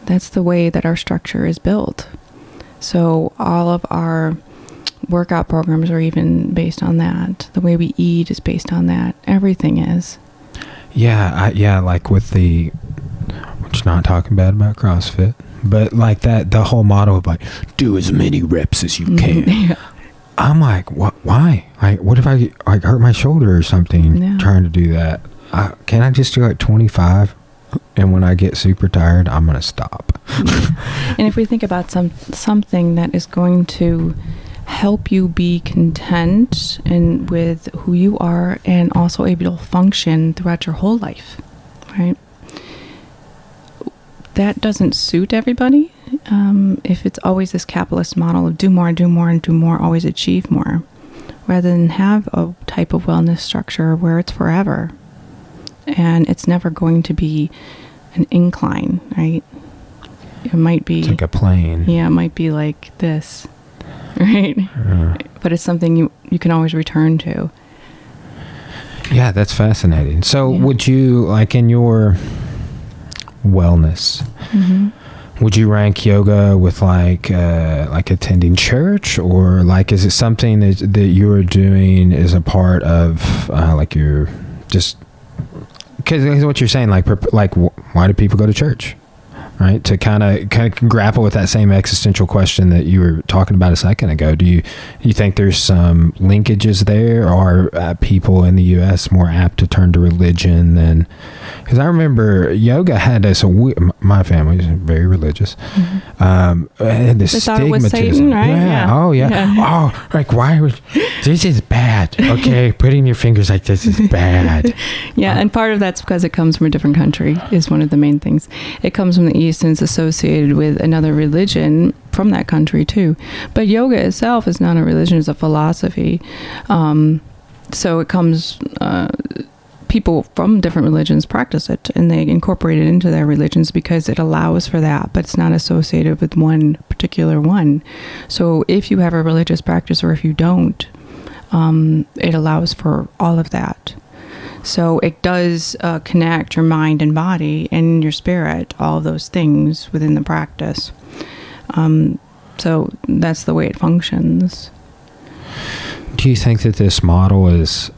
That's the way that our structure is built. So all of our workout programs are even based on that. The way we eat is based on that. Everything is. Yeah, like with which not talking bad about CrossFit, but like that, the whole model of like, do as many reps as you can. Yeah. I'm like, what? Why? Like, what if I like hurt my shoulder or something trying to do that? Can I just do like 25? And when I get super tired, I'm going to stop. And if we think about something that is going to help you be content and with who you are and also able to function throughout your whole life, right? That doesn't suit everybody. If it's always this capitalist model of do more and do more and do more, always achieve more, rather than have a type of wellness structure where it's forever and it's never going to be an incline, right? It might be it's like a plane. Yeah, it might be like this, right? But it's something you can always return to. Yeah, that's fascinating. So would you, like in your wellness, would you rank yoga with like attending church, or like is it something that you're doing as a part of like you're just, because what you're saying, like why do people go to church, right? To kind of grapple with that same existential question that you were talking about a second ago. Do you think there's some linkages there? Are people in the U.S. more apt to turn to religion than? Because I remember yoga had this. My family is very religious. Had this stigmatism. Satan, right? Yeah. Oh yeah. Oh, like why would this is bad? Okay, putting your fingers like this is bad. Yeah, and part of that's because it comes from a different country. Is one of the main things. It comes from the East and it's associated with another religion from that country too. But yoga itself is not a religion; it's a philosophy. So it comes. People from different religions practice it and they incorporate it into their religions because it allows for that, but it's not associated with one particular one. So if you have a religious practice or if you don't, it allows for all of that. So it does connect your mind and body and your spirit, all of those things within the practice. So that's the way it functions. Do you think that this model is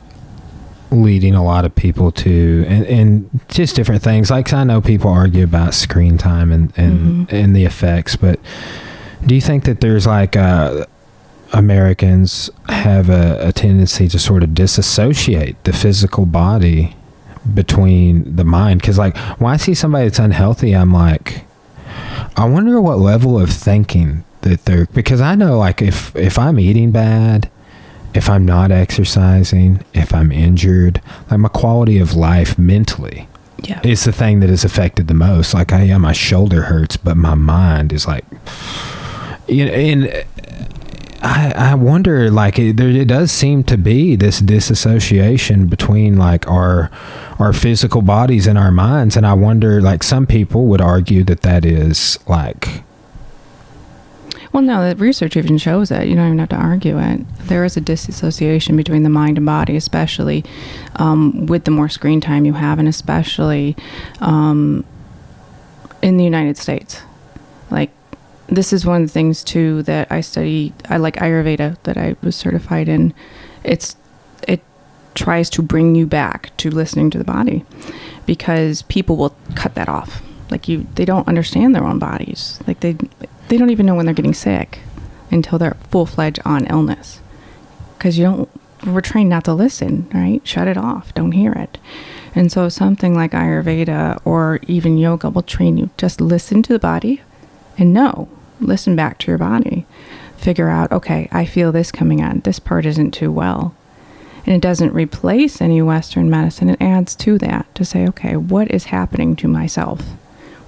leading a lot of people to and just different things? Like I know people argue about screen time and the effects, but do you think that there's like Americans have a tendency to sort of disassociate the physical body between the mind? Because like when I see somebody that's unhealthy, I'm like, I wonder what level of thinking that they're, because I know like if I'm eating bad, if I'm not exercising, if I'm injured, like my quality of life mentally is the thing that is affected the most. Like my shoulder hurts, but my mind is like, and I wonder, like it does seem to be this disassociation between like our physical bodies and our minds. And I wonder, like some people would argue that is like, well, no, the research even shows it. You don't even have to argue it. There is a disassociation between the mind and body, especially with the more screen time you have, and especially in the United States. Like, this is one of the things, too, that I study. I like Ayurveda, that I was certified in. It tries to bring you back to listening to the body, because people will cut that off. Like, they don't understand their own bodies. Like, they don't even know when they're getting sick until they're full-fledged on illness. Because we're trained not to listen, right? Shut it off. Don't hear it. And so something like Ayurveda or even yoga will train you. Just listen to the body and listen back to your body. Figure out, okay, I feel this coming on. This part isn't too well. And it doesn't replace any Western medicine. It adds to that to say, okay, what is happening to myself?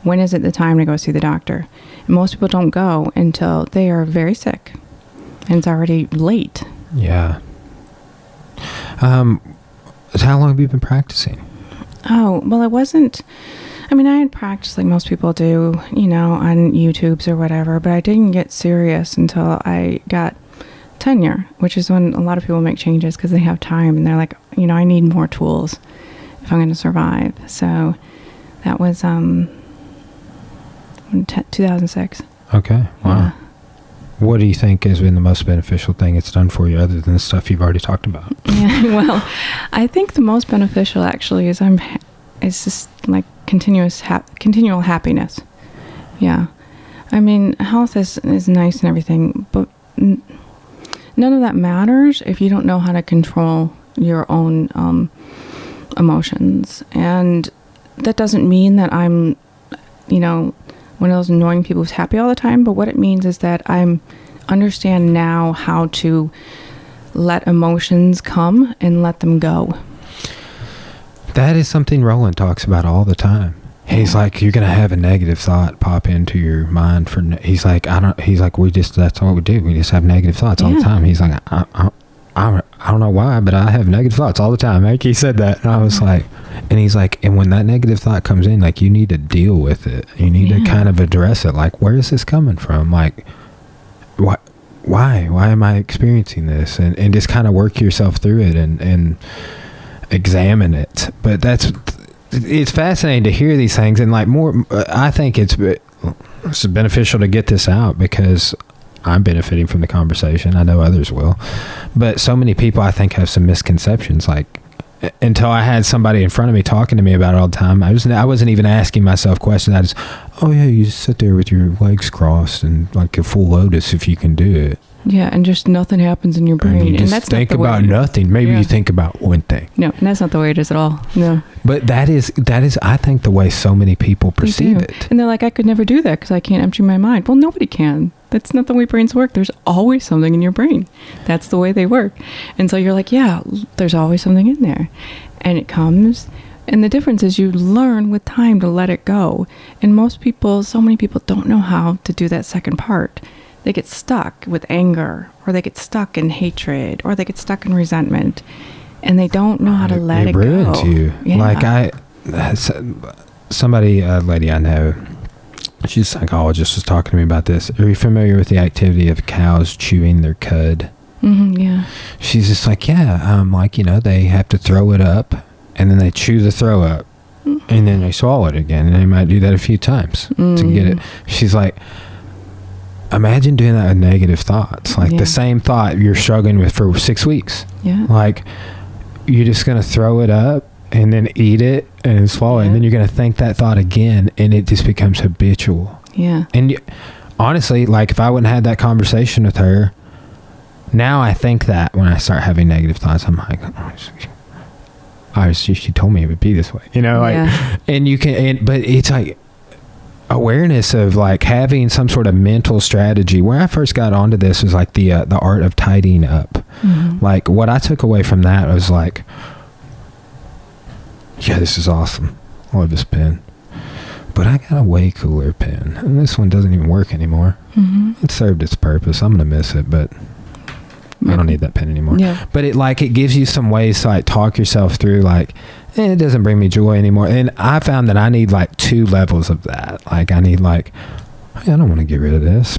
When is it the time to go see the doctor? And most people don't go until they are very sick and it's already late. Yeah. How long have you been practicing? Oh, well, it wasn't, I mean, I had practiced like most people do, on YouTubes or whatever, but I didn't get serious until I got tenure, which is when a lot of people make changes because they have time and they're like, I need more tools if I'm going to survive. So that was 2006. Okay. Wow. Yeah. What do you think has been the most beneficial thing it's done for you other than the stuff you've already talked about? Yeah, well, I think the most beneficial actually is it's just like continual happiness. Yeah. I mean, health is nice and everything, but none of that matters if you don't know how to control your own emotions. And that doesn't mean that I'm, one of those annoying people who's happy all the time, but what it means is that I understand now how to let emotions come and let them go. That is something Roland talks about all the time. He's like, you're going to have a negative thought pop into your mind he's like, that's what we do. We just have negative thoughts all the time. He's like, I don't know why, but I have negative thoughts all the time. Like he said that. And I was like, and he's like, and when that negative thought comes in, like you need to deal with it. You need to kind of address it. Like, where is this coming from? Like, why am I experiencing this? And just kind of work yourself through it and examine it. But it's fascinating to hear these things. And like I think it's beneficial to get this out because I'm benefiting from the conversation. I know others will. But so many people, I think, have some misconceptions. Like, until I had somebody in front of me talking to me about it all the time, I wasn't even asking myself questions. I just, you just sit there with your legs crossed and like a full lotus if you can do it. Yeah, and just nothing happens in your brain. And you just think about nothing. Maybe you think about one thing. No, and that's not the way it is at all. No. But that is, I think, the way so many people perceive it. And they're like, I could never do that because I can't empty my mind. Well, nobody can. That's not the way brains work. There's always something in your brain. That's the way they work. And so you're like, yeah, there's always something in there. And it comes. And the difference is you learn with time to let it go. And so many people don't know how to do that second part. They get stuck with anger, or they get stuck in hatred, or they get stuck in resentment, and they don't know how to let it go. It ruins you. Yeah. Like a lady I know, she's a psychologist, was talking to me about this. Are you familiar with the activity of cows chewing their cud? Mm-hmm, yeah. She's just like, they have to throw it up, and then they chew the throw up, and then they swallow it again, and they might do that a few times to get it. She's like, imagine doing that with negative thoughts. Like the same thought you're struggling with for 6 weeks. Yeah. Like you're just going to throw it up and then eat it and swallow it. And then you're going to think that thought again and it just becomes habitual. Yeah. And honestly, like if I wouldn't have had that conversation with her, now I think that when I start having negative thoughts, I'm like, she told me it would be this way, and you can, but it's like, awareness of like having some sort of mental strategy. Where I first got onto this was like the art of tidying up. Mm-hmm. Like what I took away from that was like, yeah, this is awesome. I love this pen, but I got a way cooler pen, and this one doesn't even work anymore. Mm-hmm. It served its purpose. I'm gonna miss it, but I don't need that pen anymore. Yeah. But it gives you some ways to like talk yourself through like, it doesn't bring me joy anymore. And I found that I need like 2 levels of that. Like I need like, I don't want to get rid of this,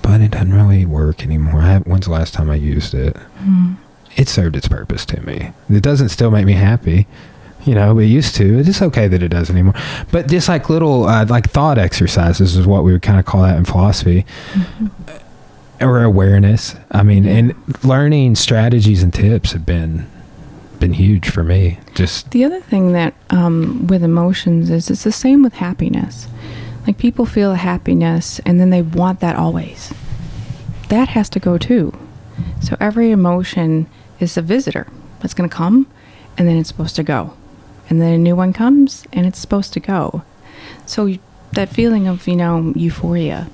but it doesn't really work anymore. When's the last time I used it? Mm. It served its purpose to me. It doesn't still make me happy, but it used to. It's okay that it doesn't anymore. But just like little like thought exercises is what we would kind of call that in philosophy. Mm-hmm. Or awareness. I mean, and learning strategies and tips have been huge for me. Just the other thing that with emotions is it's the same with happiness. Like people feel a happiness and then they want that always. That has to go too. So every emotion is a visitor that's going to come and then it's supposed to go. And then a new one comes and it's supposed to go. So that feeling of, euphoria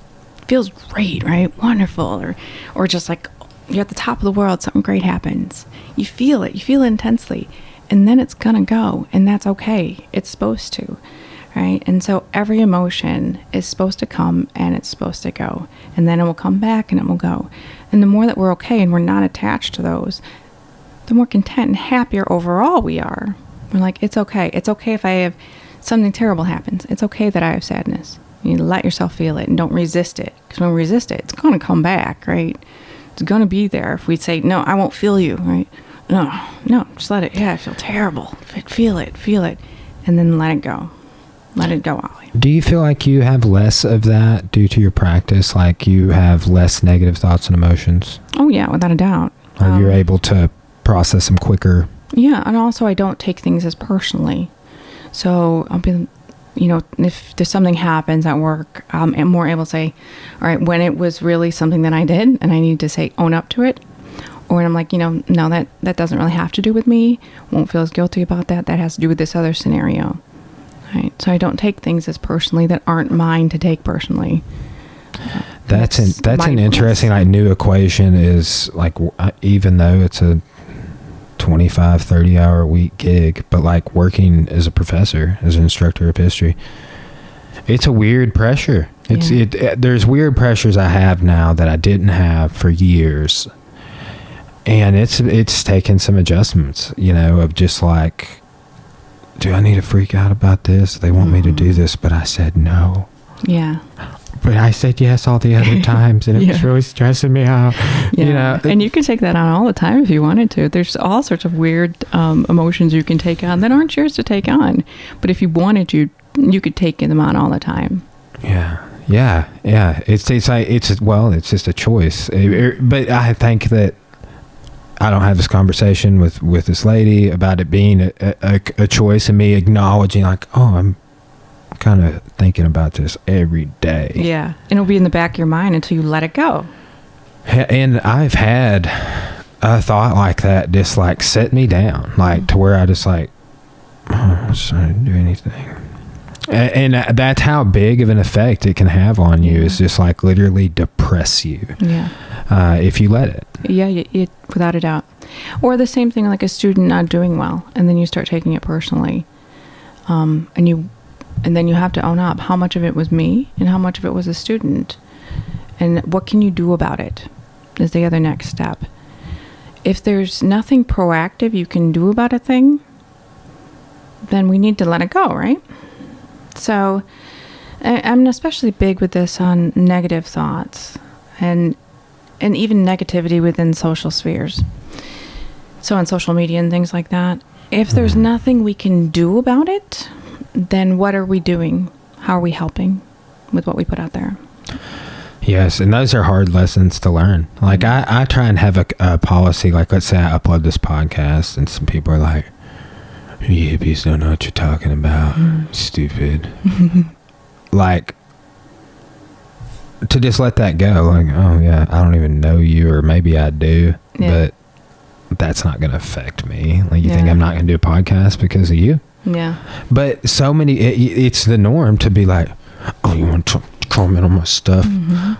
feels great, right? Wonderful. Or just like you're at the top of the world, something great happens. You feel it intensely, and then it's gonna go, and that's okay. It's supposed to, right? And so every emotion is supposed to come and it's supposed to go, and then it will come back and it will go. And the more that we're okay and we're not attached to those the more content and happier overall we are. We're like, it's okay. It's okay if I have something terrible happens. It's okay that I have sadness. You let yourself feel it and don't resist it. Because when we resist it, it's going to come back, right? It's going to be there. If we say, no, I won't feel you, right? No, just let it. Yeah, I feel terrible. Feel it. And then let it go. Let it go, Ollie. Do you feel like you have less of that due to your practice? Like you have less negative thoughts and emotions? Oh, yeah, without a doubt. Or you're able to process them quicker? Yeah, and also I don't take things as personally. So I'll be, if there's something happens at work, I'm more able to say, all right, when it was really something that I did and I need to say, own up to it. Or when I'm like, no, that doesn't really have to do with me. Won't feel as guilty about that. That has to do with this other scenario. Right. So I don't take things as personally that aren't mine to take personally. That's an interesting new equation is like, even though it's a 25, 30 hour a week gig, but like working as a professor, as an instructor of history, it's a weird pressure. There's weird pressures I have now that I didn't have for years. And it's taken some adjustments, of just like, do I need to freak out about this? They want me to do this, but I said no. Yeah. But I said yes all the other times, and it was really stressing me out. Yeah. And you can take that on all the time if you wanted to. There's all sorts of weird emotions you can take on that aren't yours to take on. But if you wanted to, you could take them on all the time. Yeah. It's just a choice. But I think that I don't have this conversation with this lady about it being a choice, and me acknowledging like, oh, I'm kind of thinking about this every day. Yeah. And it'll be in the back of your mind until you let it go. And I've had a thought like that just like set me down, like to where I just like, I'm just trying to do anything. And that's how big of an effect it can have on you, is just like literally depress you. Yeah. If you let it. Yeah, without a doubt. Or the same thing, like a student not doing well, and then you start taking it personally. And then you have to own up how much of it was me and how much of it was a student. And what can you do about it is the other next step. If there's nothing proactive you can do about a thing, then we need to let it go, right? So I'm especially big with this on negative thoughts and even negativity within social spheres. So on social media and things like that. If there's nothing we can do about it, then what are we doing? How are we helping with what we put out there? Yes, and those are hard lessons to learn. Like I try and have a policy, like let's say I upload this podcast and some people are like, you hippies don't know what you're talking about. Stupid. Like, to just let that go. Like, oh yeah, I don't even know you, or maybe I do, but that's not going to affect me. Like, you think I'm not going to do a podcast because of you? Yeah. But so many, it's the norm to be like, oh, you want to comment on my stuff?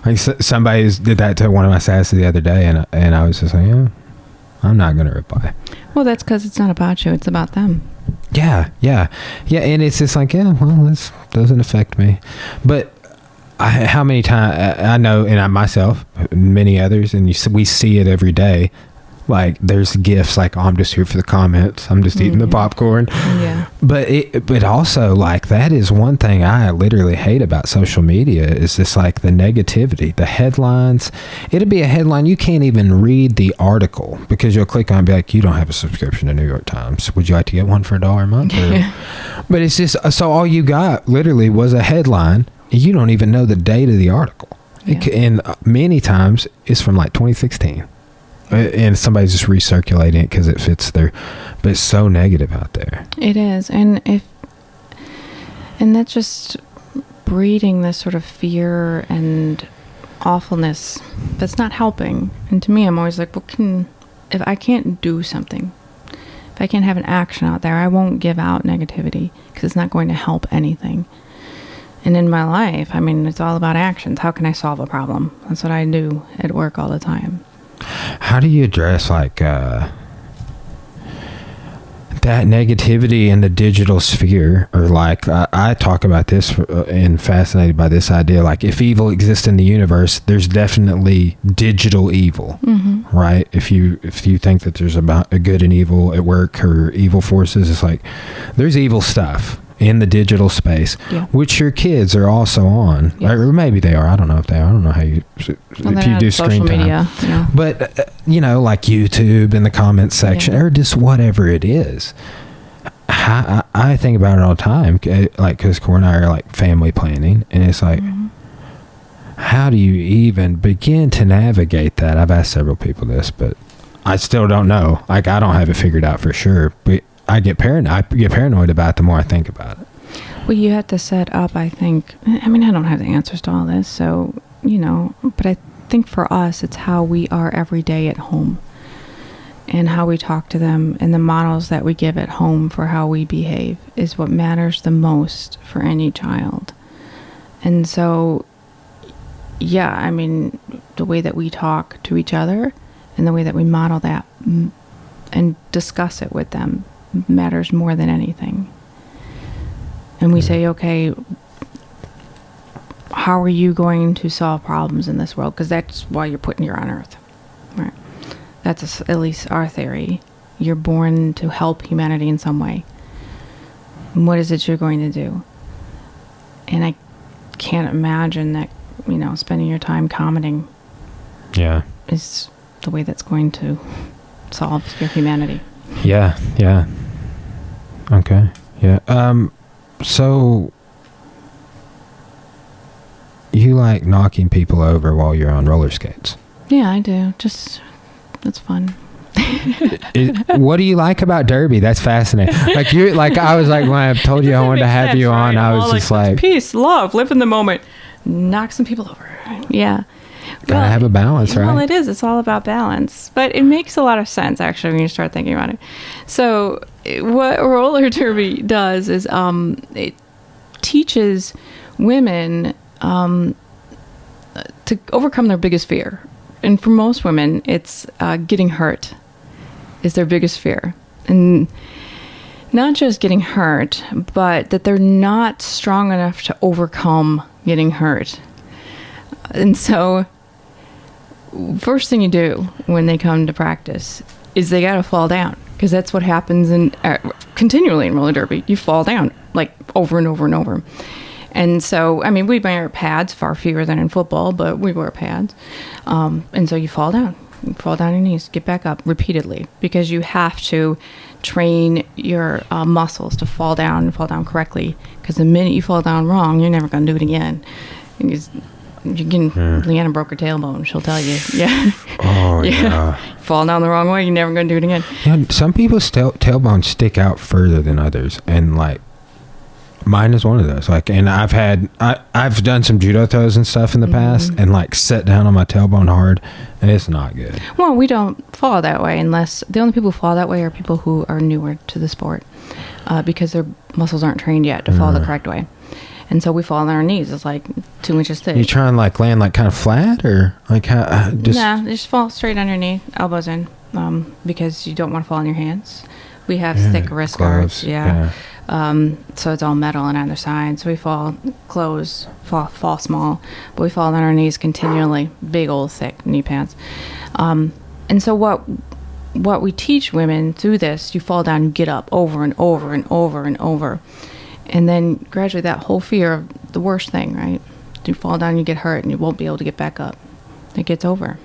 Like somebody did that to one of my stats the other day, and I was just like, yeah, I'm not going to reply. Well, that's because it's not about you. It's about them. Yeah. And it's just like, yeah, well, this doesn't affect me. But how many times, I know, and I myself, many others, and we see it every day. Like, there's gifts like, oh, I'm just here for the comments. I'm just eating the popcorn. Yeah. But also, like, that is one thing I literally hate about social media, is just like the negativity, the headlines. It'll be a headline. You can't even read the article because you'll click on it and be like, you don't have a subscription to New York Times. Would you like to get one for $1 a month? But it's just, so all you got literally was a headline. You don't even know the date of the article. Yeah. And many times it's from like 2016. And somebody's just recirculating it because it fits their, but it's so negative out there. It is. And that's just breeding this sort of fear and awfulness that's not helping. And to me, I'm always like, if I can't do something, if I can't have an action out there, I won't give out negativity because it's not going to help anything. And in my life, I mean, it's all about actions. How can I solve a problem? That's what I do at work all the time. How do you address like that negativity in the digital sphere, or like I talk about this and fascinated by this idea, like if evil exists in the universe, there's definitely digital evil, right? If you think that there's about a good and evil at work or evil forces, it's like there's evil stuff in the digital space, which your kids are also on, or maybe they are. I don't know if they are. I don't know how you if you do screen time, media, but you know, like YouTube in the comments section, or just whatever it is. I think about it all the time, like because Cora and I are like family planning, and it's like, how do you even begin to navigate that? I've asked several people this, but I still don't know. Like I don't have it figured out for sure, but I get paranoid about it the more I think about it. Well, you have to set up, I think, I mean, I don't have the answers to all this, so, you know, but I think for us, it's how we are every day at home and how we talk to them, and the models that we give at home for how we behave is what matters the most for any child. And so, yeah, I mean, the way that we talk to each other and the way that we model that and discuss it with them matters more than anything. And we say, okay, how are you going to solve problems in this world? Because that's why you're put here on earth, right? That's at least our theory. You're born to help humanity in some way. And what is it you're going to do? And I can't imagine that, you know, spending your time commenting is the way that's going to solve your humanity. Yeah. Okay. Yeah. So you like knocking people over while you're on roller skates? Yeah, I do. Just, that's fun. What do you like about derby? That's fascinating. Like you, like I was like when I told you I wanted to have you on, I was just like peace, love, live in the moment, knock some people over. Yeah. Gotta have a balance, right? Well, it is. It's all about balance. But it makes a lot of sense, actually, when you start thinking about it. So what roller derby does is it teaches women to overcome their biggest fear. And for most women, it's getting hurt is their biggest fear. And not just getting hurt, but that they're not strong enough to overcome getting hurt. And so first thing you do when they come to practice is they got to fall down, because that's what happens continually in roller derby. You fall down like over and over and over. And so, I mean, we wear pads, far fewer than in football, but we wear pads. And so you fall down. You fall down on your knees, get back up repeatedly, because you have to train your muscles to fall down and fall down correctly. Because the minute you fall down wrong, you're never going to do it again. Leanna broke her tailbone, she'll tell you. Yeah. Oh, yeah. Fall down the wrong way, you're never going to do it again. Yeah, some people's tailbones stick out further than others, and like mine is one of those. Like, and I've done some judo throws and stuff in the past, and like set down on my tailbone hard, and it's not good. Well, we don't fall that way unless the only people who fall that way are people who are newer to the sport, because their muscles aren't trained yet to fall the correct way. And so we fall on our knees. It's like 2 inches thick. You try and like land like kind of flat, or like how? Just fall straight on your knee, elbows in, because you don't want to fall on your hands. We have thick wrist guards. Yeah. So it's all metal on either side. So we fall close, fall small, but we fall on our knees continually. Big old thick knee pads. And so what we teach women through this, you fall down, you get up over and over and over and over. And then gradually that whole fear of the worst thing, right? You fall down, you get hurt, and you won't be able to get back up. It gets over.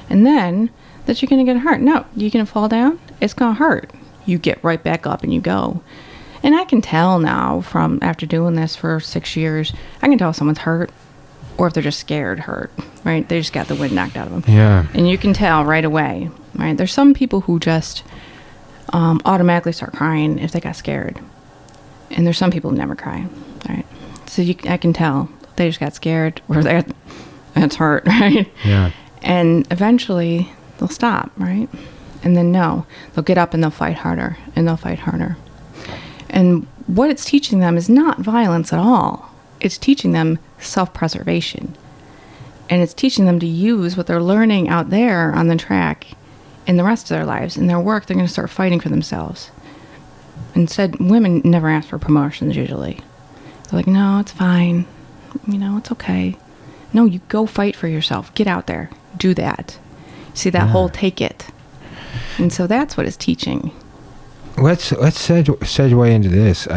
And then that you're going to get hurt. No, you're going to fall down, it's going to hurt. You get right back up and you go. And I can tell now from after doing this for 6 years, I can tell if someone's hurt or if they're just scared hurt, right? They just got the wind knocked out of them. Yeah. And you can tell right away, right? There's some people who just automatically start crying if they got scared. And there's some people who never cry, right? So I can tell they just got scared or that's hurt, right? Yeah. And eventually they'll stop, right? And then they'll get up and they'll fight harder and they'll fight harder. And what it's teaching them is not violence at all. It's teaching them self-preservation. And it's teaching them to use what they're learning out there on the track in the rest of their lives. In their work, they're going to start fighting for themselves. Instead, women never ask for promotions usually. They're like, no, it's fine. It's okay. No, you go fight for yourself. Get out there. Do that. See that whole take it. And so that's what it's teaching. Let's segue into this.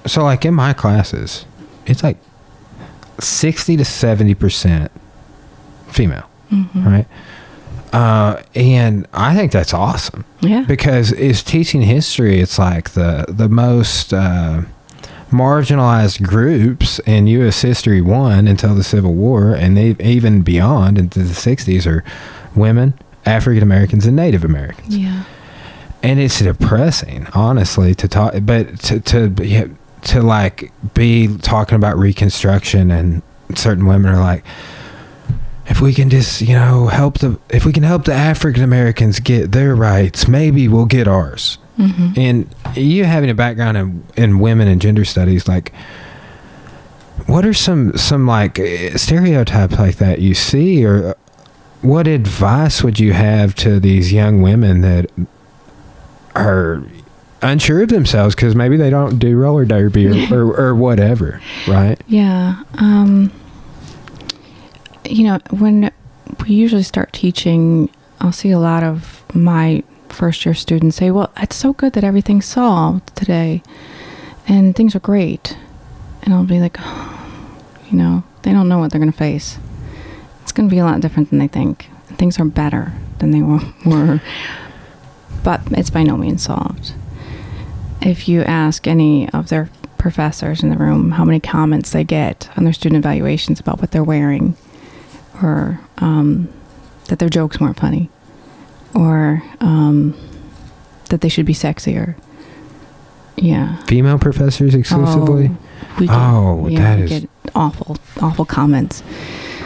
So like in my classes, it's like 60 to 70% female, right? And I think that's awesome. Yeah. Because it's teaching history. It's like the most marginalized groups in U.S. history won until the Civil War, and they even beyond into the 60s are women, African Americans, and Native Americans. Yeah. And it's depressing, honestly, to talk, but to like be talking about Reconstruction, and certain women are like, if we can just, if we can help the African Americans get their rights, maybe we'll get ours. And you having a background in women and gender studies, like, what are some like stereotypes like that you see, or what advice would you have to these young women that are unsure of themselves because maybe they don't do roller derby or whatever, right? Yeah. When we usually start teaching, I'll see a lot of my first year students say, well, it's so good that everything's solved today and things are great. And I'll be like, they don't know what they're going to face. It's going to be a lot different than they think. Things are better than they were, but it's by no means solved. If you ask any of their professors in the room how many comments they get on their student evaluations about what they're wearing, or that their jokes weren't funny, or that they should be sexier. Yeah. Female professors exclusively? We get awful comments.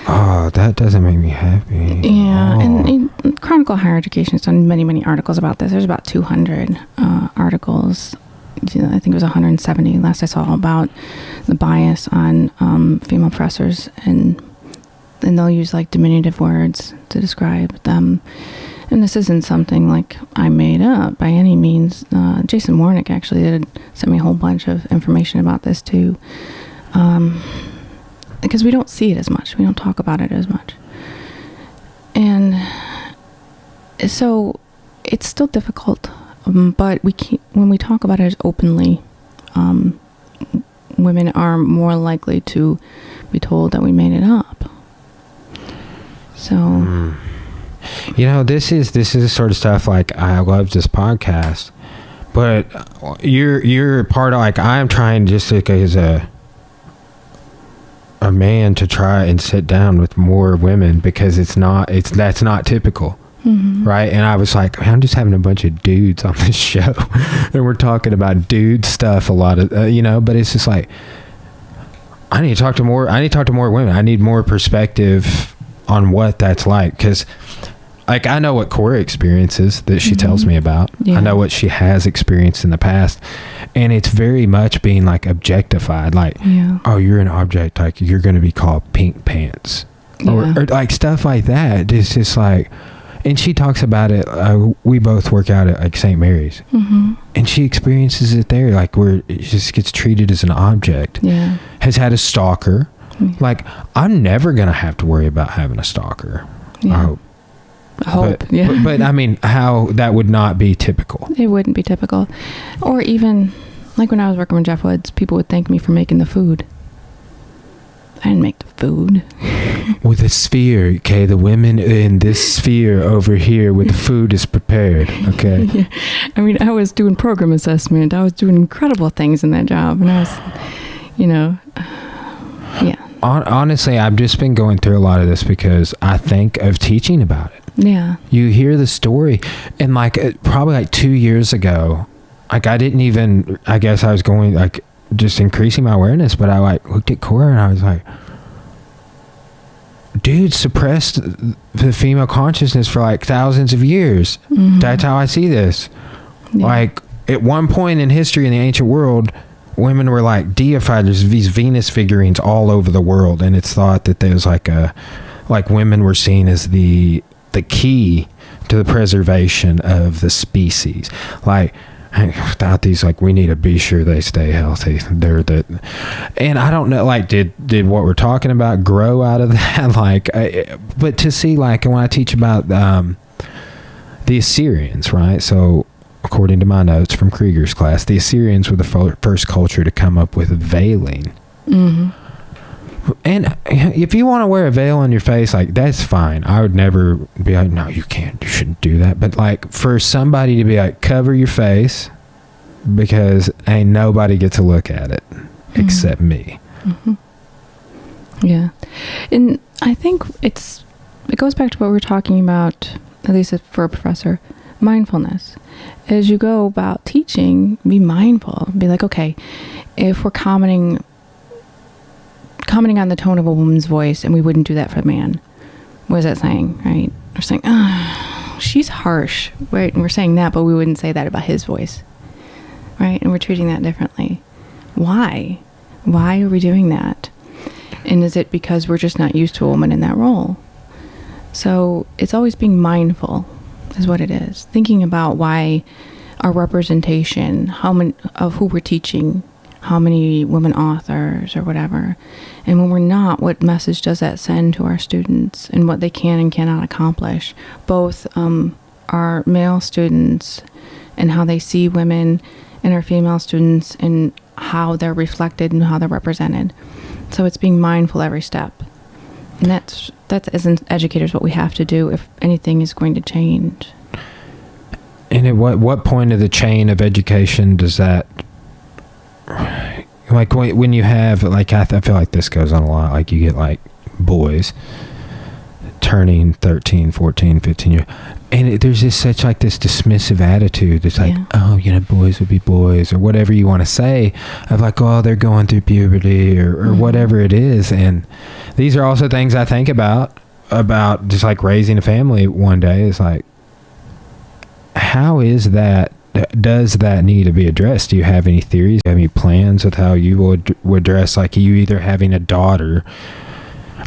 Oh, that doesn't make me happy. Yeah, and Chronicle Higher Education has done many, many articles about this. There's about 200 articles. I think it was 170 last I saw, about the bias on female professors, and they'll use like diminutive words to describe them. And this isn't something like I made up by any means. Jason Warnick actually sent me a whole bunch of information about this too. Because we don't see it as much. We don't talk about it as much. And so it's still difficult, but when we talk about it as openly, women are more likely to be told that we made it up. So... this is the sort of stuff, like, I love this podcast, but you're part of, like, I'm trying just like as a man to try and sit down with more women, because that's not typical. Right? And I was like, I'm just having a bunch of dudes on this show and we're talking about dude stuff a lot of, but it's just like, I need to talk to more women. I need more perspective on what that's like. 'Cause like, I know what Cora experiences that she tells me about. Yeah. I know what she has experienced in the past, and it's very much being like objectified. Like, oh, you're an object. Like, you're going to be called pink pants, or like stuff like that. It's just like, and she talks about it. We both work out at like St. Mary's, and she experiences it there. Like, where it just gets treated as an object. Yeah, has had a stalker. Like, I'm never going to have to worry about having a stalker. Yeah. I hope. But I mean, how that would not be typical. It wouldn't be typical. Or even, like when I was working with Jeff Woods, people would thank me for making the food. I didn't make the food. With a sphere, okay? The women in this sphere over here with the food is prepared, okay? Yeah. I mean, I was doing program assessment. I was doing incredible things in that job. And I was, yeah. Honestly, I've just been going through a lot of this because I think of teaching about it. Yeah. You hear the story, and like probably like 2 years ago, like I guess I was going like just increasing my awareness, but I like looked at Cora and I was like, dude suppressed the female consciousness for like thousands of years. That's how I see this. Yeah. Like, at one point in history in the ancient world, women were like deified. There's these Venus figurines all over the world, and it's thought that there's like women were seen as the key to the preservation of the species. Like, without these, like, we need to be sure they stay healthy. And I don't know, like, did what we're talking about grow out of that? Like, but to see, like, when I teach about the Assyrians, right? So according to my notes from Krieger's class, the Assyrians were the first culture to come up with veiling. Mm-hmm. And if you want to wear a veil on your face, like, that's fine. I would never be like, no, you can't, you shouldn't do that. But, like, for somebody to be like, cover your face because ain't nobody get to look at it except me. Mm-hmm. Yeah. And I think it goes back to what we were talking about, at least for a professor, mindfulness. As you go about teaching, be mindful. Be like, okay, if we're commenting on the tone of a woman's voice, and we wouldn't do that for a man, what is that saying, right? We're saying, oh, she's harsh, right? And we're saying that, but we wouldn't say that about his voice, right? And we're treating that differently. Why are we doing that? And is it because we're just not used to a woman in that role? So it's always being mindful is what it is. Thinking about why our representation, how many of who we're teaching, how many women authors or whatever. And when we're not, what message does that send to our students and what they can and cannot accomplish? Both our male students and how they see women, and our female students and how they're reflected and how they're represented. So it's being mindful every step. And that's as educators what we have to do if anything is going to change. And at what point of the chain of education does that, like, when you have, like, I feel like this goes on a lot, like, you get, like, boys turning 13, 14, 15 years, and there's just such, like, this dismissive attitude. It's like, oh, boys would be boys, or whatever you want to say, of like, oh, they're going through puberty, or whatever it is. And these are also things I think about just, like, raising a family one day. Is like, how is that? Does that need to be addressed? Do you have any theories? Do you have any plans with how you would address, like, you either having a daughter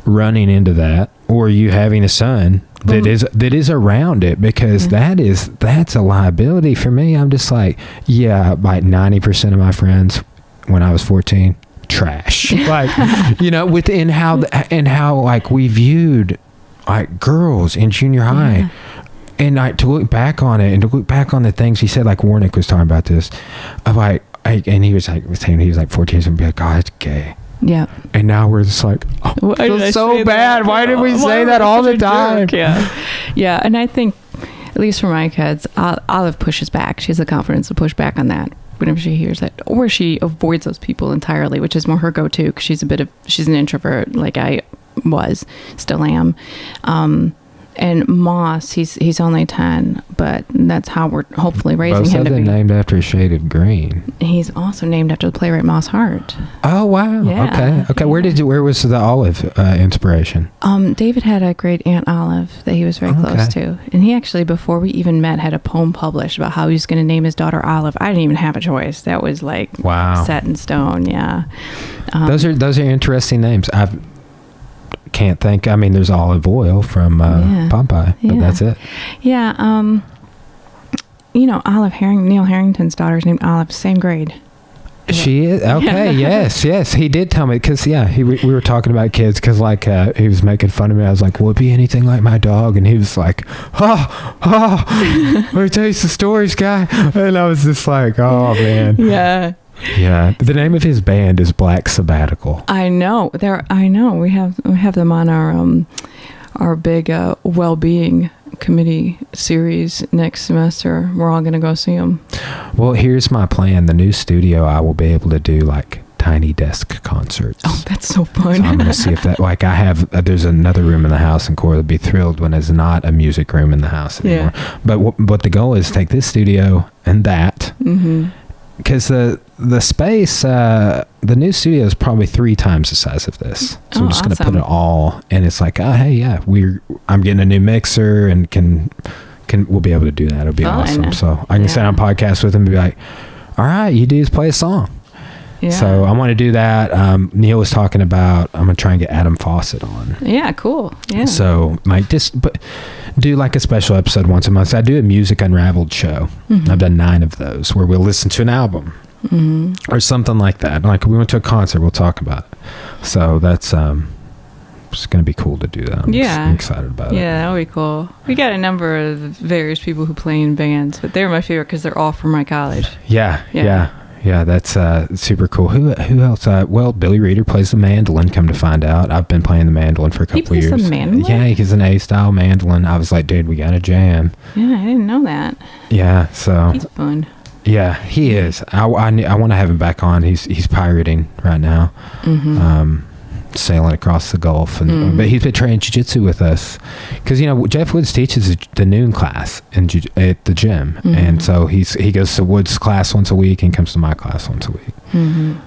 running into that, or you having a son that is around it? Because that's a liability for me. I'm just like, yeah, like 90% of my friends when I was 14, trash. Like, within how like we viewed, like, girls in junior high. Yeah. And to look back on it, and to look back on the things he said, like Warnick was talking about this, of like, and he was saying he was like 14, and be like, oh, it's gay. Yeah. And now we're just like, oh, I feel so bad. That? Why did we say that all the time? Yeah. Yeah. And I think, at least for my kids, Olive pushes back. She has the confidence to push back on that whenever she hears it, or she avoids those people entirely, which is more her go-to, because she's an introvert, like I still am. And Moss, he's only 10, but that's how we're hopefully raising him to be. Both of them named after a shade of green. He's also named after the playwright Moss Hart. Oh, wow. Yeah. Okay. Yeah. Where was the Olive inspiration? David had a great aunt Olive that he was very close to. And he actually, before we even met, had a poem published about how he was going to name his daughter Olive. I didn't even have a choice. That was like set in stone. Yeah. Those are interesting names. Can't think. I mean, there's olive oil from Popeye, but that's it. Yeah. Neil Harrington's daughter's named Olive, same grade. She is? Okay, yes. He did tell me, because, we were talking about kids, because, like, he was making fun of me. I was like, will it be anything like my dog? And he was like, let me tell you some stories, guy. And I was just like, oh, man. Yeah. Yeah, the name of his band is Black Sabbatical. I know. We have them on our big well-being committee series next semester. We're all going to go see them. Well, here's my plan. The new studio, I will be able to do, like, tiny desk concerts. Oh, that's so fun. So I'm going to see if that, like, there's another room in the house, and Cora would be thrilled when there's not a music room in the house anymore. Yeah. But the goal is to take this studio and that. Mm-hmm. Because the space, the new studio is probably 3 times the size of this. So we're just going to put it all, and it's like, I'm getting a new mixer, and we'll be able to do that. It'll be awesome. So I can sit on a podcast with him and be like, all right, you dudes play a song. Yeah. So I want to do that. Neil was talking about, I'm going to try and get Adam Fawcett on. Yeah, cool. Yeah. So might just do like a special episode once a month. So I do a Music Unraveled show. Mm-hmm. I've done 9 of those where we'll listen to an album or something like that. Like we went to a concert, we'll talk about it. So that's it's going to be cool to do that. I'm excited about it. Yeah, that would be cool. We got a number of various people who play in bands, but they're my favorite because they're all from my college. Yeah, that's super cool. Who else? Well, Billy Reeder plays the mandolin, come to find out. I've been playing the mandolin for a couple years. He plays the mandolin? Yeah, he's an A-style mandolin. I was like, dude, we got to jam. Yeah, I didn't know that. Yeah, so. He's fun. Yeah, he is. I want to have him back on. He's pirating right now. Sailing across the Gulf, but he's been training jiu-jitsu with us because Jeff Woods teaches the noon class at the gym, and so he goes to Woods' class once a week and comes to my class once a week.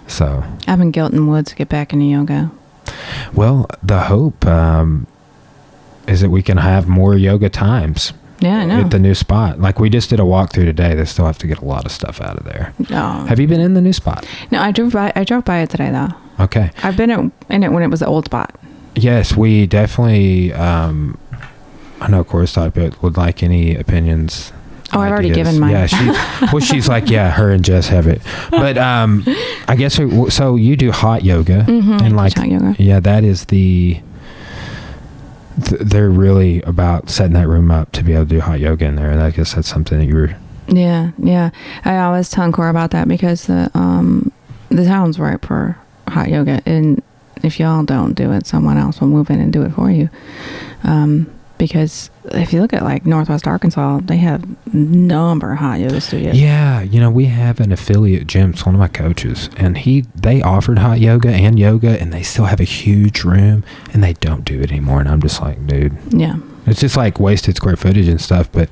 So I've been guilting Woods to get back into yoga. Well, the hope is that we can have more yoga times. Yeah, I know. At the new spot. Like we just did a walkthrough today. They still have to get a lot of stuff out of there. Oh. Have you been in the new spot? No, I drove by it today though. Okay. I've been in it when it was the old spot. Yes, we definitely, I know Cora's thought, but would like any opinions. Oh, I've already given mine. Yeah, she's like, yeah, her and Jess have it. But I guess, so you do hot yoga. And like, hot yoga. Yeah, that is they're really about setting that room up to be able to do hot yoga in there. And I guess that's something that you were. Yeah. I always tell Cora about that because the town's right for hot yoga, and if y'all don't do it, someone else will move in and do it for you. Because if you look at like Northwest Arkansas, they have a number of hot yoga studios. Yeah, we have an affiliate gym. It's one of my coaches, and they offered hot yoga, and they still have a huge room, and they don't do it anymore. And I'm just like, dude, yeah, it's just like wasted square footage and stuff. But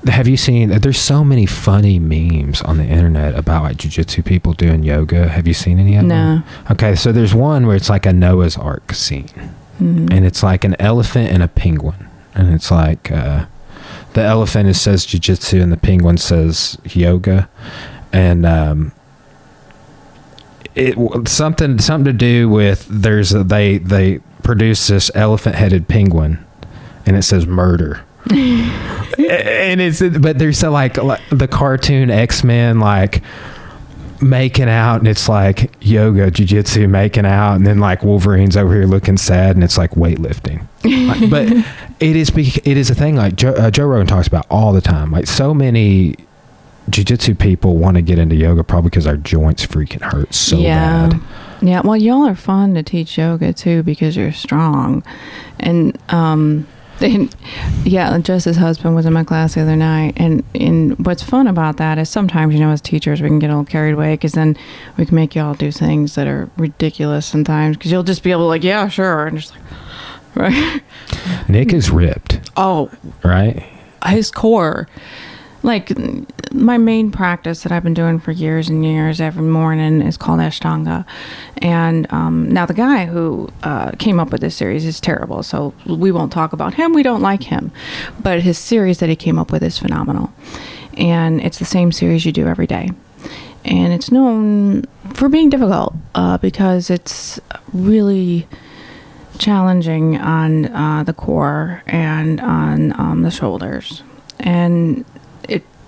have you seen? There's so many funny memes on the internet about like jiu-jitsu people doing yoga. Have you seen any of them? No. Okay, so there's one where it's like a Noah's Ark scene, and it's like an elephant and a penguin. And it's like the elephant says jiu-jitsu and the penguin says yoga, and it something to do with they produce this elephant-headed penguin, and it says murder. But there's like the cartoon X-Men like making out, and it's like yoga, jiu-jitsu, making out, and then like Wolverine's over here looking sad, and it's like weightlifting. But it is a thing like Joe Rogan talks about all the time. Like so many jiu-jitsu people want to get into yoga probably because our joints freaking hurt so bad. Yeah, well, y'all are fun to teach yoga too because you're strong, and Jess's husband was in my class the other night, and what's fun about that is sometimes, as teachers, we can get a little carried away because then we can make y'all do things that are ridiculous sometimes because you'll just be able to like, yeah, sure, and just like, right. Nick is ripped. Oh, right. His core, like my main practice that I've been doing for years and years every morning is called Ashtanga, and now the guy who came up with this series is terrible, so we won't talk about him. We don't like him, but his series that he came up with is phenomenal, and it's the same series you do every day, and it's known for being difficult because it's really challenging on the core and on the shoulders, and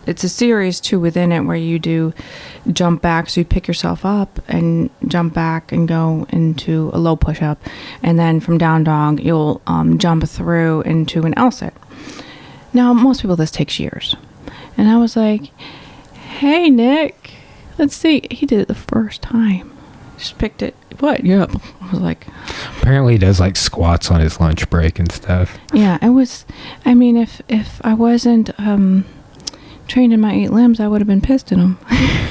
it's a series too within it where you do jump back, so you pick yourself up and jump back and go into a low push-up, and then from down dog you'll jump through into an L-sit. Now most people this takes years, and I was like, hey Nick, let's see. He did it the first time, just picked it. What? Yep. I was like, apparently he does like squats on his lunch break and stuff. Yeah, it was, I mean, if I wasn't trained in my 8 limbs, I would have been pissed at him.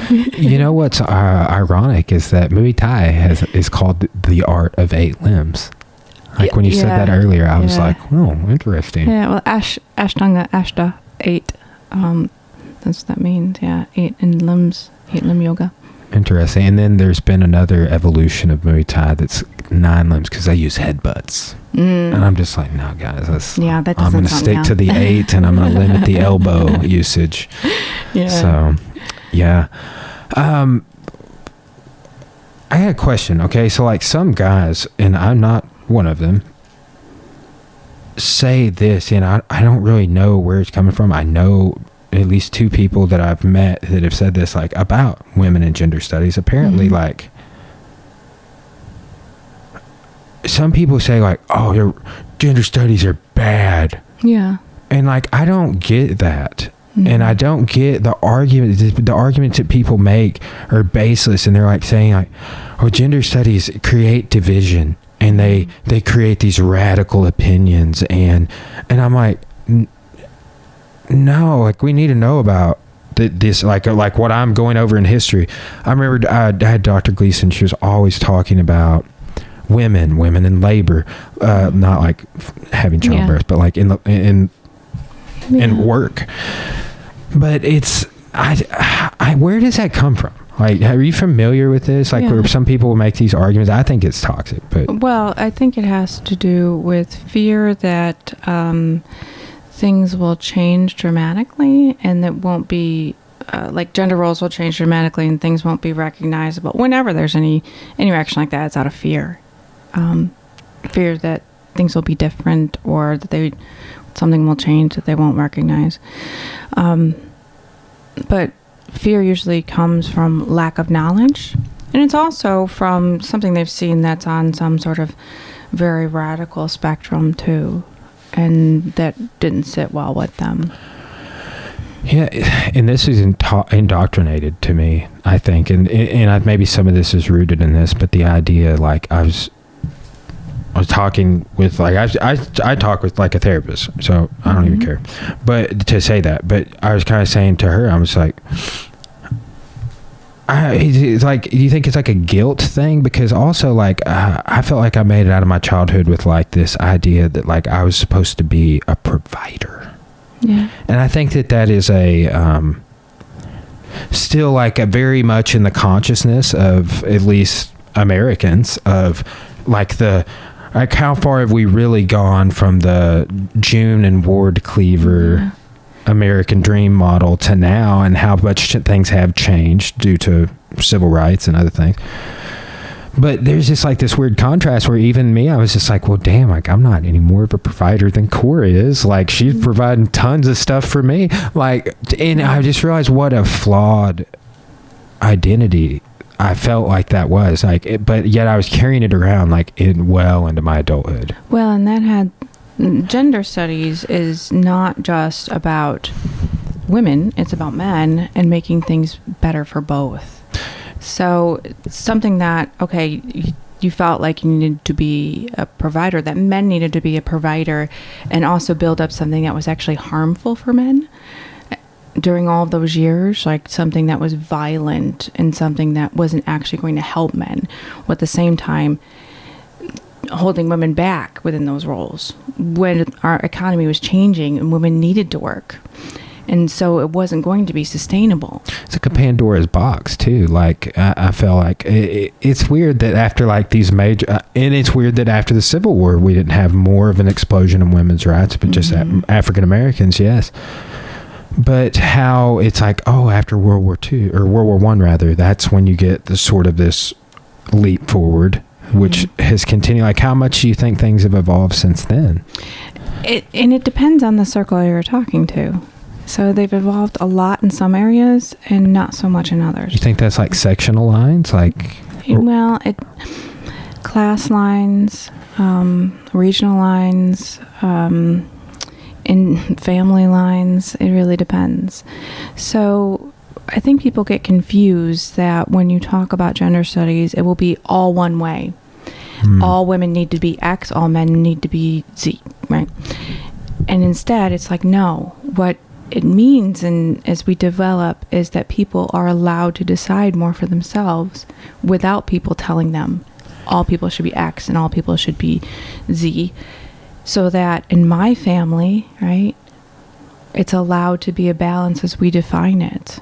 You know what's ironic is that Muay Thai is called the art of 8 limbs. Like when you said that earlier, I was like, oh, interesting. Yeah, well, Ashtanga, Ashta, 8. That's what that means. Yeah, 8 limbs, 8 limb yoga. Interesting. And then there's been another evolution of Muay Thai that's 9 limbs because they use headbutts. And I'm just like, no, guys, I'm going to stick to the 8 and I'm going to limit the elbow usage. Yeah. So, yeah. I had a question. Okay, so like some guys, and I'm not one of them, say this, and I don't really know where it's coming from. I know at least 2 people that I've met that have said this, like, about women and gender studies. Apparently, like, some people say, like, oh, your gender studies are bad. Yeah. And, like, I don't get that. And I don't get the arguments that people make are baseless, and they're like saying, like, oh, gender studies create division, and they create these radical opinions, and I'm like, no, like, we need to know about this, like what I'm going over in history. I remember I had Dr. Gleason. She was always talking about women in labor, not like having childbirth, but like in work. But it's I where does that come from? Like, are you familiar with this? Like, where some people will make these arguments. I think it's toxic, but well, I think it has to do with fear that things will change dramatically, and that won't be like gender roles will change dramatically, and things won't be recognizable. Whenever there's any action like that, it's out of fear, fear that things will be different, or that something will change that they won't recognize. But fear usually comes from lack of knowledge, and it's also from something they've seen that's on some sort of very radical spectrum too, and that didn't sit well with them. Yeah, and this is indoctrinated to me, I think, and maybe some of this is rooted in this, but the idea, like, I was talking with, like, I talk with, like, a therapist, so I don't even care, but to say that, but I was kind of saying to her, I was like, it's like, do you think it's like a guilt thing? Because also, like, I felt like I made it out of my childhood with, like, this idea that, like, I was supposed to be a provider. Yeah. And I think that is still, like, a very much in the consciousness of at least Americans, of, like, how far have we really gone from the June and Ward Cleaver American dream model to now, and how much things have changed due to civil rights and other things. But there's just, like, this weird contrast where even me, I was just like, well, damn, like, I'm not any more of a provider than Cora is. Like, she's providing tons of stuff for me. Like, and I just realized what a flawed identity I felt like that was, like, but yet I was carrying it around, like, into my adulthood. Well, and gender studies is not just about women, it's about men, and making things better for both. So it's something that, okay, you felt like you needed to be a provider, that men needed to be a provider, and also build up something that was actually harmful for men during all of those years, like something that was violent and something that wasn't actually going to help men, while at the same time holding women back within those roles when our economy was changing and women needed to work. And so it wasn't going to be sustainable. It's like a Pandora's box too. Like, I felt like it's weird that after, like, these major, and it's weird that after the Civil War, we didn't have more of an explosion in women's rights, but just African Americans, yes. But how it's like, oh, after World War II, or World War I rather, that's when you get the sort of this leap forward, which has continued. Like, how much do you think things have evolved since then? It depends on the circle you're talking to. So they've evolved a lot in some areas and not so much in others. You think that's like sectional lines? Like, well, class lines, regional lines, in family lines, it really depends. So I think people get confused that when you talk about gender studies, it will be all one way. All women need to be X, all men need to be Z, right? And instead, it's like, no, what it means, and as we develop, is that people are allowed to decide more for themselves without people telling them all people should be X and all people should be Z. So that in my family, right, it's allowed to be a balance as we define it.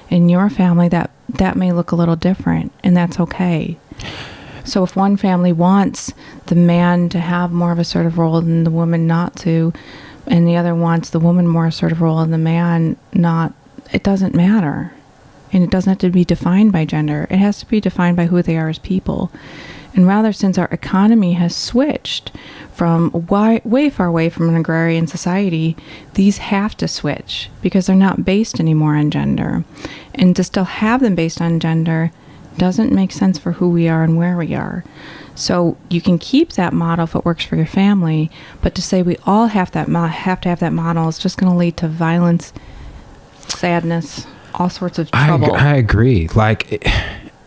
In your family, that may look a little different, and that's okay. So if one family wants the man to have more of a assertive role than the woman not to, and the other wants the woman more assertive role and the man not, it doesn't matter. And it doesn't have to be defined by gender. It has to be defined by who they are as people. And rather, since our economy has switched from way far away from an agrarian society, these have to switch because they're not based anymore on gender. And to still have them based on gender doesn't make sense for who we are and where we are. So you can keep that model if it works for your family, but to say we all have to have that model is just going to lead to violence, sadness, all sorts of trouble. I agree. Like,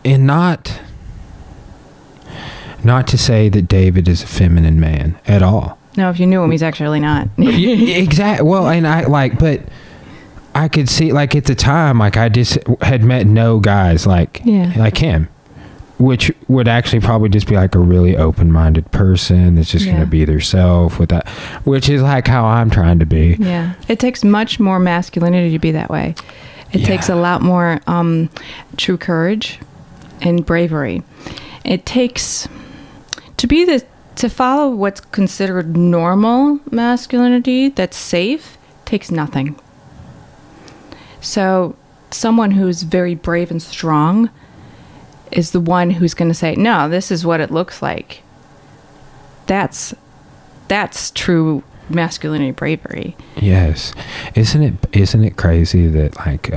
and not to say that David is a feminine man at all. No, if you knew him, he's actually not. Exactly. Well, and but I could see, like, at the time, like, I just had met no guys like him, which would actually probably just be like a really open-minded person that's just going to be their self with that, which is like how I'm trying to be. Yeah. It takes much more masculinity to be that way. It takes a lot more true courage and bravery. It takes to follow what's considered normal masculinity that's safe takes nothing. So someone who's very brave and strong is the one who's going to say, no, this is what it looks like. That's true masculinity, bravery. Yes. Isn't it crazy that, like,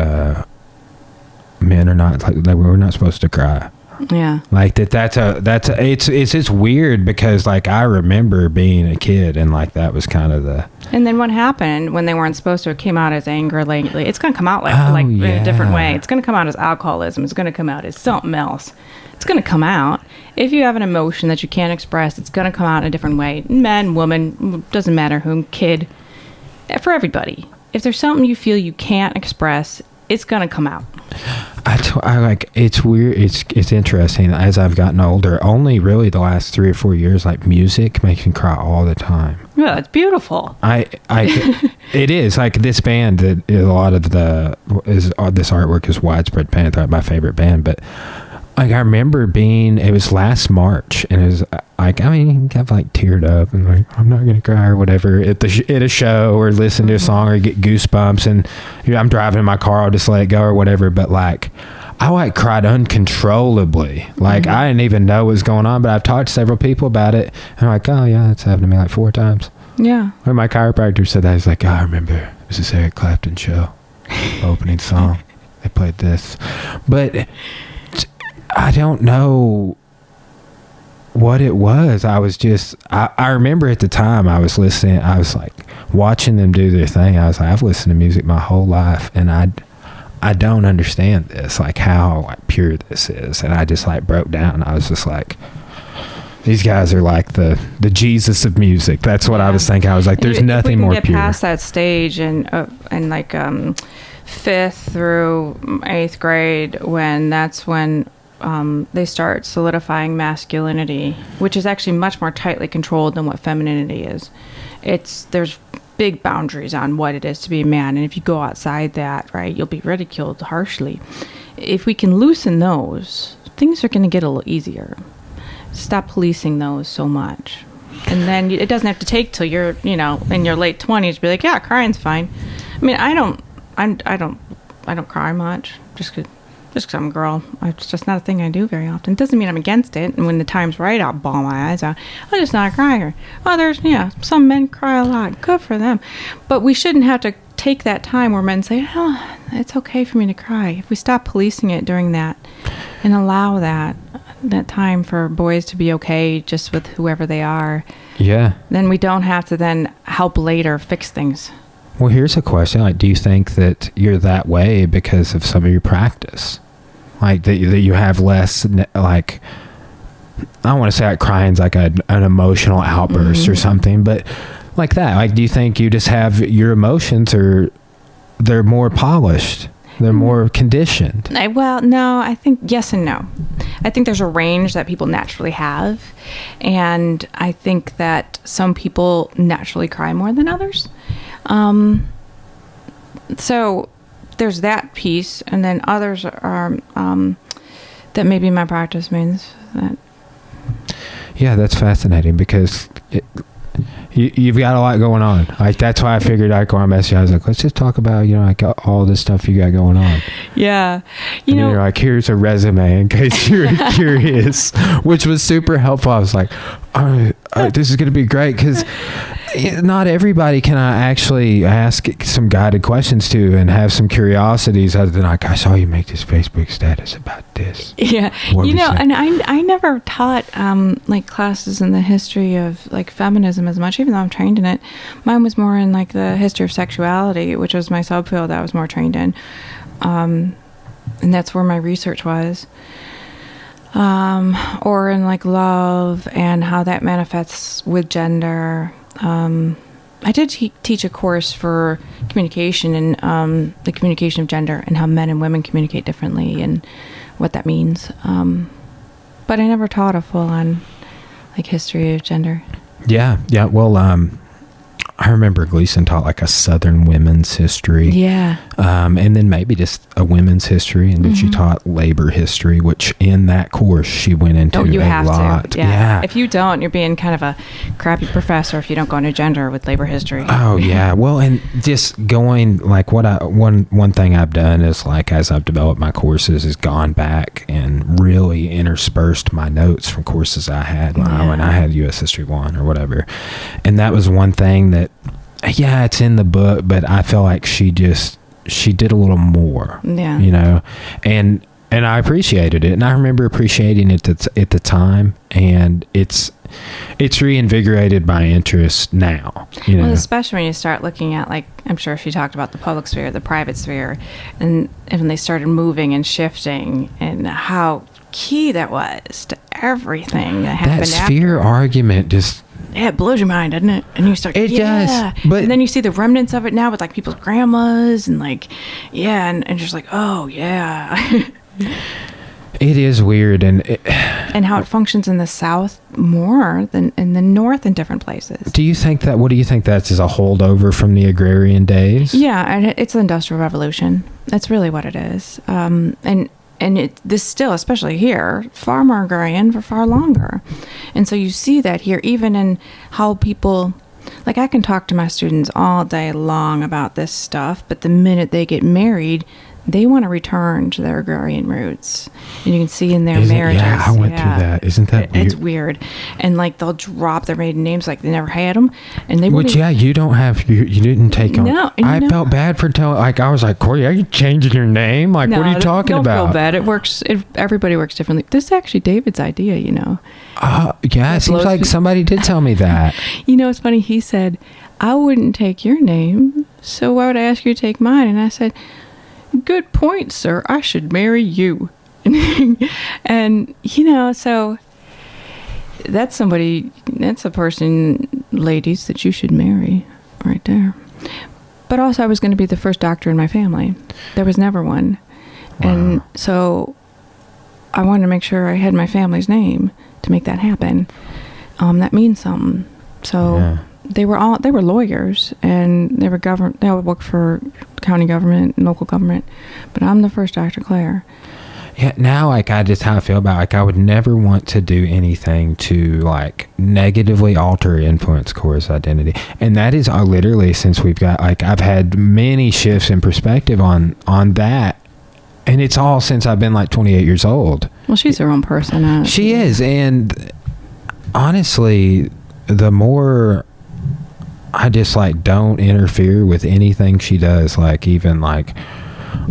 men are not, like, we're not supposed to cry? Yeah. Like it's just weird because, like, I remember being a kid and, like, that was kind of the... And then what happened when they weren't supposed to? It came out as anger lately. It's going to come out in a different way. It's going to come out as alcoholism. It's going to come out as something else. It's going to come out. If you have an emotion that you can't express, it's going to come out in a different way. Men, woman, doesn't matter whom, kid, for everybody. If there's something you feel you can't express, it's going to come out. I like, it's weird. It's interesting. As I've gotten older, only really the last 3 or 4 years, like, music makes me cry all the time. Yeah, it's beautiful. It is like this band that a lot of this artwork is Widespread Panic, my favorite band. But, like, I remember it was last March, and it was like, I mean, I've, like, teared up and, like, I'm not gonna cry or whatever at a show or listen to a song or get goosebumps, and I'm driving in my car, I'll just let it go or whatever. But, like, I, like, cried uncontrollably. Like, I didn't even know what was going on, but I've talked to several people about it, and I'm like, oh yeah, that's happened to me like 4 times. Yeah. When my chiropractor said that, he's like, oh, I remember it was this Eric Clapton show, opening song. They played this, but I don't know what it was. I was just, I remember at the time I was listening, I was, like, watching them do their thing. I was like, I've listened to music my whole life, and I don't understand this, like, how, like, pure this is. And I just, like, broke down. I was just like, these guys are like the Jesus of music. That's what I was thinking. I was like, there's nothing more pure. If we can get past that stage and like 5th through 8th grade, that's when they start solidifying masculinity, which is actually much more tightly controlled than what femininity is. There's big boundaries on what it is to be a man, and if you go outside that, right, you'll be ridiculed harshly. If we can loosen those, things are going to get a little easier. Stop policing those so much, and then it doesn't have to take till you're, in your late 20s to be like, yeah, crying's fine. I mean, I don't cry much just because I'm a girl. It's just not a thing I do very often. It doesn't mean I'm against it, and when the time's right, I'll bawl my eyes out. I'm just not a crier. Others, some men cry a lot. Good for them. But we shouldn't have to take that time where men say, oh, it's okay for me to cry. If we stop policing it during that and allow that time for boys to be okay just with whoever they are, then we don't have to then help later fix things. Well, here's a question. Like, do you think that you're that way because of some of your practice? Like, that you have less, like, I don't want to say like crying's like an emotional outburst or something, but like that. Like, do you think you just have your emotions, or they're more polished? They're more conditioned? Well, no, I think yes and no. I think there's a range that people naturally have, and I think that some people naturally cry more than others. So there's that piece, and then others are that maybe my practice means that. Yeah, that's fascinating, because you've got a lot going on. Like, that's why I figured I'd go on message. I was like, let's just talk about, like all this stuff you got going on. Yeah. You're like, here's a resume in case you're curious, which was super helpful. I was like, this is going to be great, because not everybody can I actually ask some guided questions to and have some curiosities other than like, I saw you make this Facebook status about this. Yeah. And I never taught like classes in the history of like feminism as much, even though I'm trained in it. Mine was more in like the history of sexuality, which was my subfield I was more trained in. And that's where my research was. Or in like love and how that manifests with gender. I did teach a course for communication and the communication of gender and how men and women communicate differently and what that means. But I never taught a full-on like history of gender. Yeah. Well, I remember Gleason taught like a Southern women's history. Yeah. And then maybe just a women's history. And then she taught labor history, which in that course she went into a lot. To. Yeah. If you don't, you're being kind of a crappy professor if you don't go into gender with labor history. Oh, yeah. Well, and just going like one thing I've done is like, as I've developed my courses, is gone back and really interspersed my notes from courses I had when I had U.S. History 1 or whatever. And that was one thing that, yeah, it's in the book, but I feel like she did a little more, and I appreciated it. And I remember appreciating it at the time, and it's reinvigorated my interest now, Well, especially when you start looking at, like, I'm sure she talked about the public sphere, the private sphere, and when they started moving and shifting and how key that was to everything that happened. That sphere argument just... Yeah, it blows your mind, doesn't it? And you start, does. But, and then you see the remnants of it now with like people's grandmas and like, and just like, oh yeah. It is weird, and how it functions in the South more than in the North in different places. What do you think that's as a holdover from the agrarian days? Yeah, and it's the Industrial Revolution. That's really what it is. And this still, especially here, far more agrarian for far longer. And so you see that here, even in how people, like, I can talk to my students all day long about this stuff, but the minute they get married, they want to return to their agrarian roots. And you can see in their marriages. Yeah, I went through that. Isn't that weird? It's weird. And like, they'll drop their maiden names like they never had them. And they you don't have, you didn't take on. No. I felt bad for telling, like, I was like, Corey, are you changing your name? Like, what are you talking about? Don't feel bad. It works. Everybody works differently. This is actually David's idea, Yeah, it seems like somebody did tell me that. It's funny. He said, I wouldn't take your name, so why would I ask you to take mine? And I said, good point, sir. I should marry you. And, so that's a person, ladies, that you should marry right there. But also, I was going to be the first doctor in my family. There was never one. Wow. And so I wanted to make sure I had my family's name to make that happen. That means something. So... Yeah. They were lawyers, and they would work for county government and local government, but I'm the first Dr. Clair. Yeah, now, like, I just how I feel about, like, I would never want to do anything to, like, negatively alter or influence Cora's identity. And that is literally since we've got, like, I've had many shifts in perspective on that. And it's all since I've been, like, 28 years old. Well, she's her own person. She is. And honestly, the more I just, like, don't interfere with anything she does, like, even, like,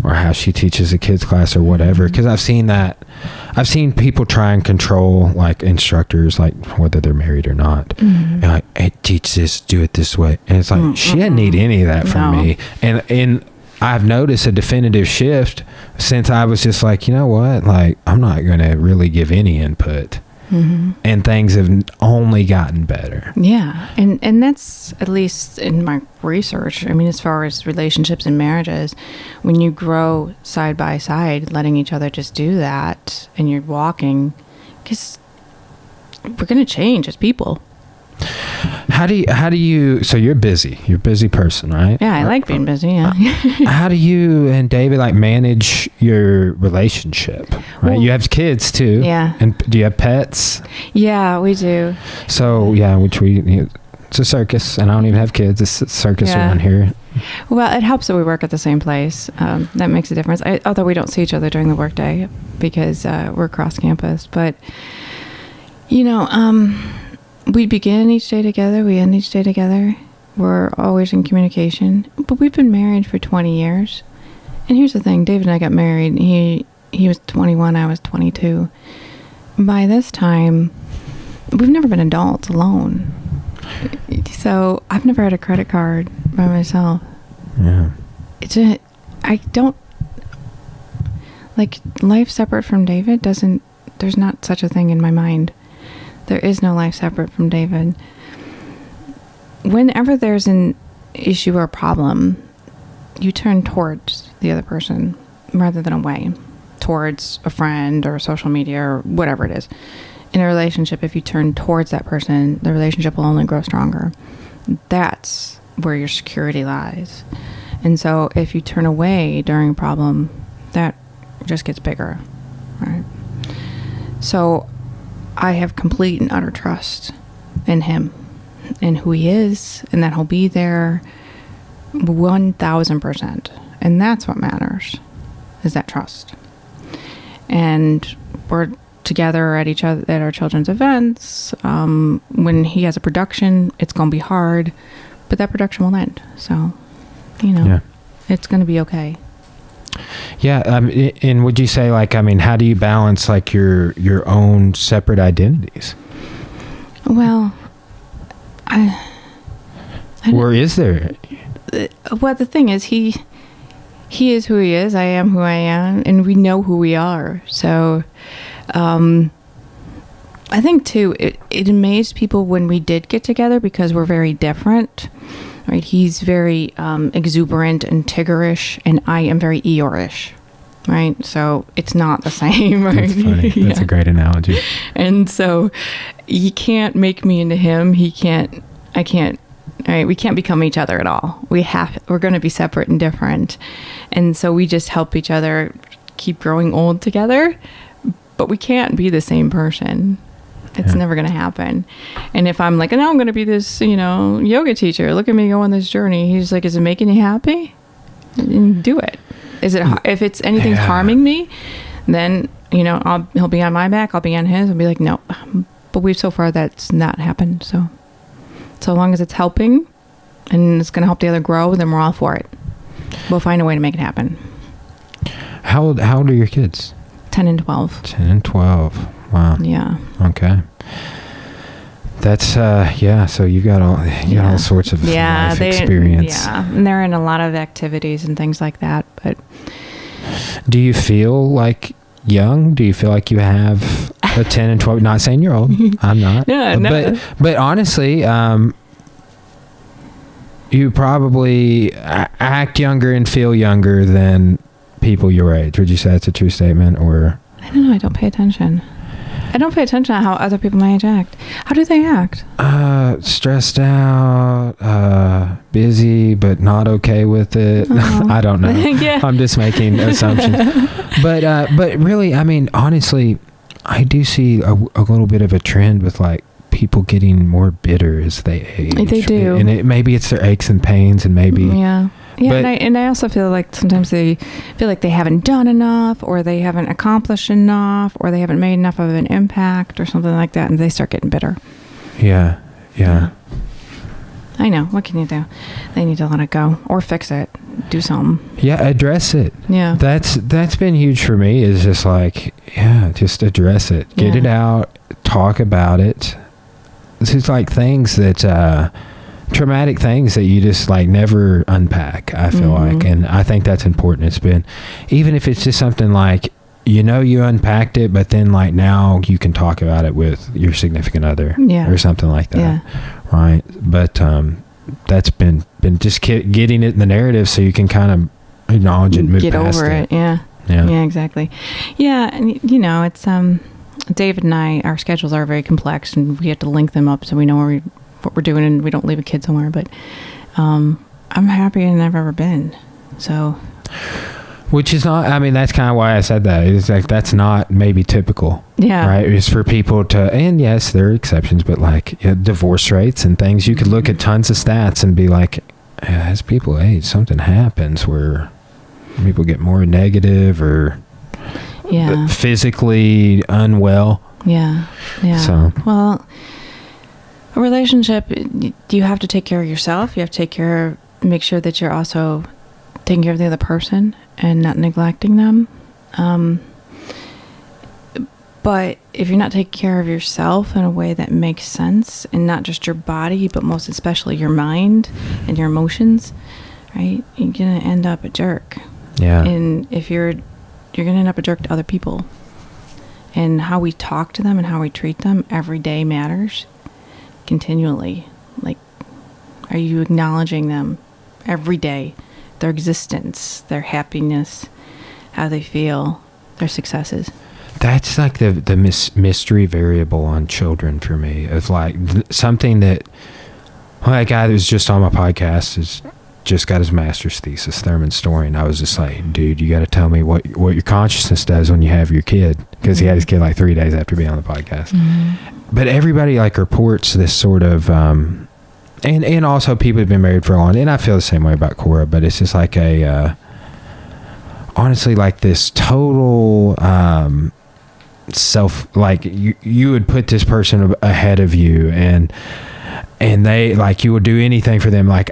or how she teaches a kids class or whatever, because I've seen people try and control, like, instructors, like, whether they're married or not. And like, hey, teach this, do it this way, and it's like, she didn't need any of that from me. And I've noticed a definitive shift since I was just like, you know what, like, I'm not going to really give any input. And things have only gotten better. Yeah. And that's, at least in my research, I mean, as far as relationships and marriages, when you grow side by side, letting each other just do that, and you're walking, because we're going to change as people. How do you, so you're a busy person, right? Yeah, I like being busy, yeah. How do you and David, like, manage your relationship, right? Well, you have kids too. Yeah. And do you have pets? Yeah, we do. So, yeah, which It's a circus, and I don't even have kids. It's a circus around here. Well, it helps that we work at the same place. That makes a difference. Although we don't see each other during the workday because we're cross campus. But, we begin each day together. We end each day together. We're always in communication. But we've been married for 20 years. And here's the thing. David and I got married. He was 21. I was 22. By this time, we've never been adults alone. So I've never had a credit card by myself. Yeah. I don't like life separate from David there's not such a thing in my mind. There is no life separate from David. Whenever there's an issue or problem, you turn towards the other person rather than away, towards a friend or social media or whatever it is. In a relationship, if you turn towards that person, the relationship will only grow stronger. That's where your security lies. And so if you turn away during a problem, that just gets bigger, right? So I have complete and utter trust in him and who he is, and that he'll be there 1,000%. And that's what matters, is that trust. And we're together at our children's events. When he has a production, it's going to be hard, but that production will end. So, it's going to be okay. Yeah. And would you say how do you balance your own separate identities? Well, or is there? Well, the thing is, he is who he is. I am who I am, and we know who we are. So, I think too, it amazed people when we did get together because we're very different, right? He's very exuberant and Tiggerish, and I am very Eeyore-ish, right? So it's not the same, right? That's funny. That's a great analogy. And so you can't make me into him. I can't. Right? We can't become each other at all. We're going to be separate and different. And so we just help each other keep growing old together, but we can't be the same person. It's never going to happen. And if I'm like, now I'm going to be this, yoga teacher, look at me go on this journey. He's like, is it making you happy? And do it. If it's anything's harming me, then, he'll be on my back. I'll be on his. I'll be like, no, but so far that's not happened. So long as it's helping and it's going to help the other grow, then we're all for it. We'll find a way to make it happen. How old are your kids? 10 and 12. 10 and 12. Wow. Yeah. Okay. That's, so you got all sorts of life experience. Yeah. And they're in a lot of activities and things like that. But do you feel like young? Do you feel like you have a 10 and 12? Not saying you're old. I'm not. Yeah, no. But honestly, you probably act younger and feel younger than people your age. Would you say that's a true statement? Or I don't know. I don't pay attention. I don't pay attention to how other people my age act. How do they act? Stressed out, busy, but not okay with it. I don't know. Yeah. I'm just making assumptions. But really, honestly, I do see a little bit of a trend with people getting more bitter as they age. They do. And maybe it's their aches and pains, and maybe... Yeah. Yeah, and I also feel like sometimes they feel like they haven't done enough, or they haven't accomplished enough, or they haven't made enough of an impact or something like that, and they start getting bitter. Yeah. I know. What can you do? They need to let it go or fix it. Do something. Yeah, address it. Yeah. That's been huge for me, is just just address it. Get it out. Talk about it. It's just things that... traumatic things that you just never unpack, I feel like. And I think that's important. It's been, even if it's just something you unpacked it, but then now you can talk about it with your significant other or something like that. Yeah. Right. But that's been just getting it in the narrative so you can kind of acknowledge it and move past it. Get over it. Yeah, exactly. Yeah. And it's David and I, our schedules are very complex, and we have to link them up so we know what we're doing, and we don't leave a kid somewhere. But I'm happier than I've ever been. So Which is not, I mean, that's kind of why I said that. It's like, that's not maybe typical. Yeah. Right? It's for people to, and yes, there are exceptions, but like divorce rates and things, you could look at tons of stats and be like, as people age, something happens where people get more negative or physically unwell. Yeah. Yeah. So, well, a relationship, you have to take care of yourself. You have to make sure that you're also taking care of the other person and not neglecting them. But if you're not taking care of yourself in a way that makes sense, and not just your body, but most especially your mind and your emotions, right? You're going to end up a jerk. Yeah. And if you're going to end up a jerk to other people. And how we talk to them and how we treat them every day matters continually. Like, are you acknowledging them every day? Their existence, their happiness, how they feel, their successes. That's like the mystery variable on children for me. Of like something that, well, that guy that was just on my podcast is just got his master's thesis, Thurman Story, and I was just like, dude, you got to tell me what your consciousness does when you have your kid, because he had his kid like 3 days after being on the podcast. Mm-hmm. But everybody like reports this sort of, and also people have been married for a long, and I feel the same way about Cora, but it's just like honestly, like this total self, like you would put this person ahead of you, and they like, you would do anything for them. Like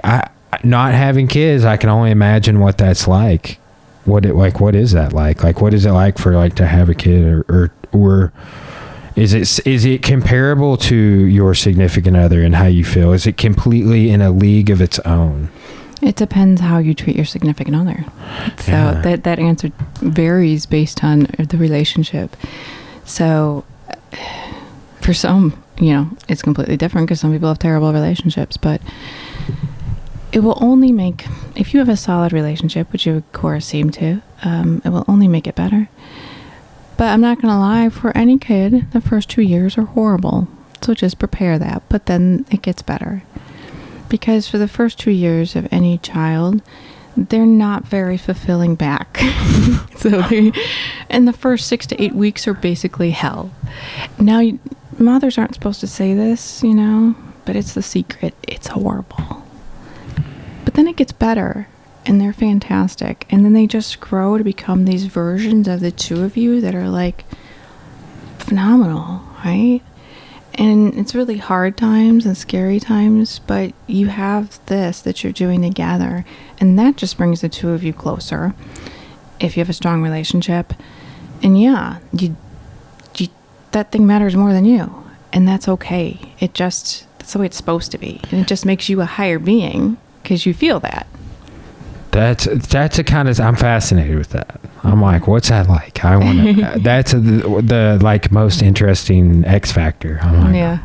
not having kids, I can only imagine what that's like. What is that like? Like, what is it like for like to have a kid, or is it comparable to your significant other and how you feel? Is it completely in a league of its own? It depends how you treat your significant other. So that answer varies based on the relationship. So for some, it's completely different because some people have terrible relationships, but it will only make, if you have a solid relationship, which you of course seem to, it will only make it better. But I'm not going to lie, for any kid, the first 2 years are horrible. So just prepare that. But then it gets better. Because for the first 2 years of any child, they're not very fulfilling back. And the first 6 to 8 weeks are basically hell. Now, mothers aren't supposed to say this, but it's the secret. It's horrible. But then it gets better, and they're fantastic. And then they just grow to become these versions of the two of you that are like phenomenal, right? And it's really hard times and scary times, but you have this that you're doing together, and that just brings the two of you closer if you have a strong relationship. And that thing matters more than you, and that's okay. That's the way it's supposed to be, and it just makes you a higher being because you feel that. That's a kind of, I'm fascinated with that. I'm like, what's that like? I want to. That's the like most interesting X factor. I'm like,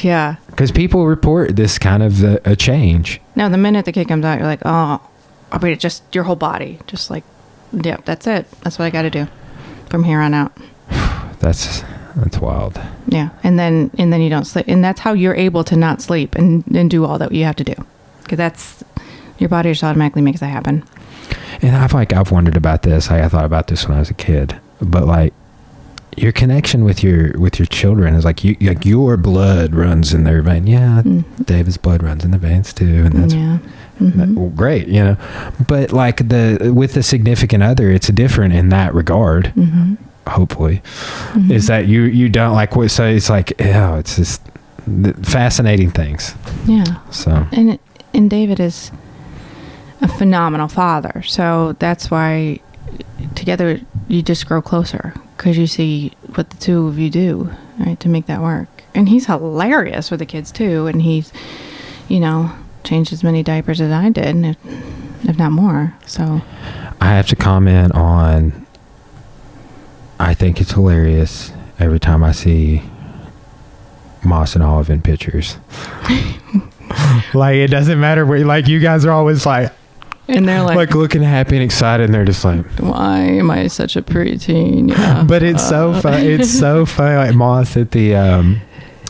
yeah. Because people report this kind of a change. No, the minute the kid comes out, you're like, oh, but it just your whole body, just like, yeah, that's it. That's what I got to do from here on out. That's wild. Yeah, and then you don't sleep, and that's how you're able to not sleep and do all that you have to do, because that's. Your body just automatically makes that happen. And I've wondered about this. I thought about this when I was a kid. But like your connection with your children is like your blood runs in their vein. Yeah, David's blood runs in the veins too, and that's great, But like with the significant other, it's different in that regard. Hopefully, is that you don't like what? So it's like, it's just fascinating things. Yeah. So and David is a phenomenal father, so that's why together you just grow closer, because you see what the two of you do, right, to make that work. And he's hilarious with the kids too, and he's changed as many diapers as I did, if not more. So I have to comment on, I think it's hilarious every time I see Moss and Olive in pictures. Like, it doesn't matter where, like, you guys are always like, and they're like looking happy and excited, and they're just like, why am I such a preteen? Yeah. But it's so fun. It's so funny. Like Moss at the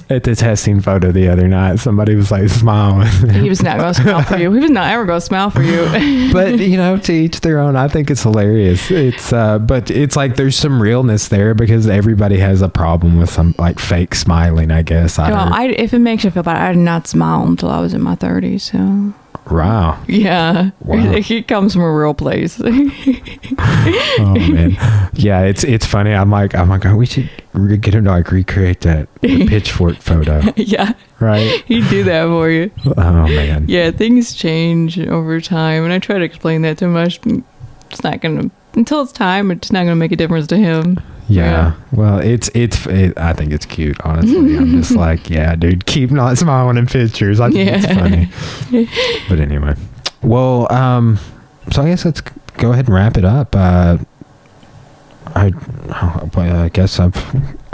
At the testing photo the other night, somebody was like smiling. He was not going to smile for you. He was not ever going to smile for you. But to each their own. I think it's hilarious. It's but it's like there's some realness there because everybody has a problem with some like fake smiling, I guess. If it makes you feel bad, I did not smile until I was in my 30s. So. Wow. Yeah. Wow. It comes from a real place. Oh man. Yeah, it's funny. I'm like, oh, we should get him to like recreate that pitchfork photo. Yeah. Right. He'd do that for you. Oh man. Yeah, things change over time, and I try to explain that to him. It's not gonna until it's time. It's not gonna make a difference to him. Yeah. Well, I think it's cute, honestly. I'm just like, yeah, dude, keep not smiling in pictures. I think it's funny. But anyway. Well, so I guess let's go ahead and wrap it up. I guess I've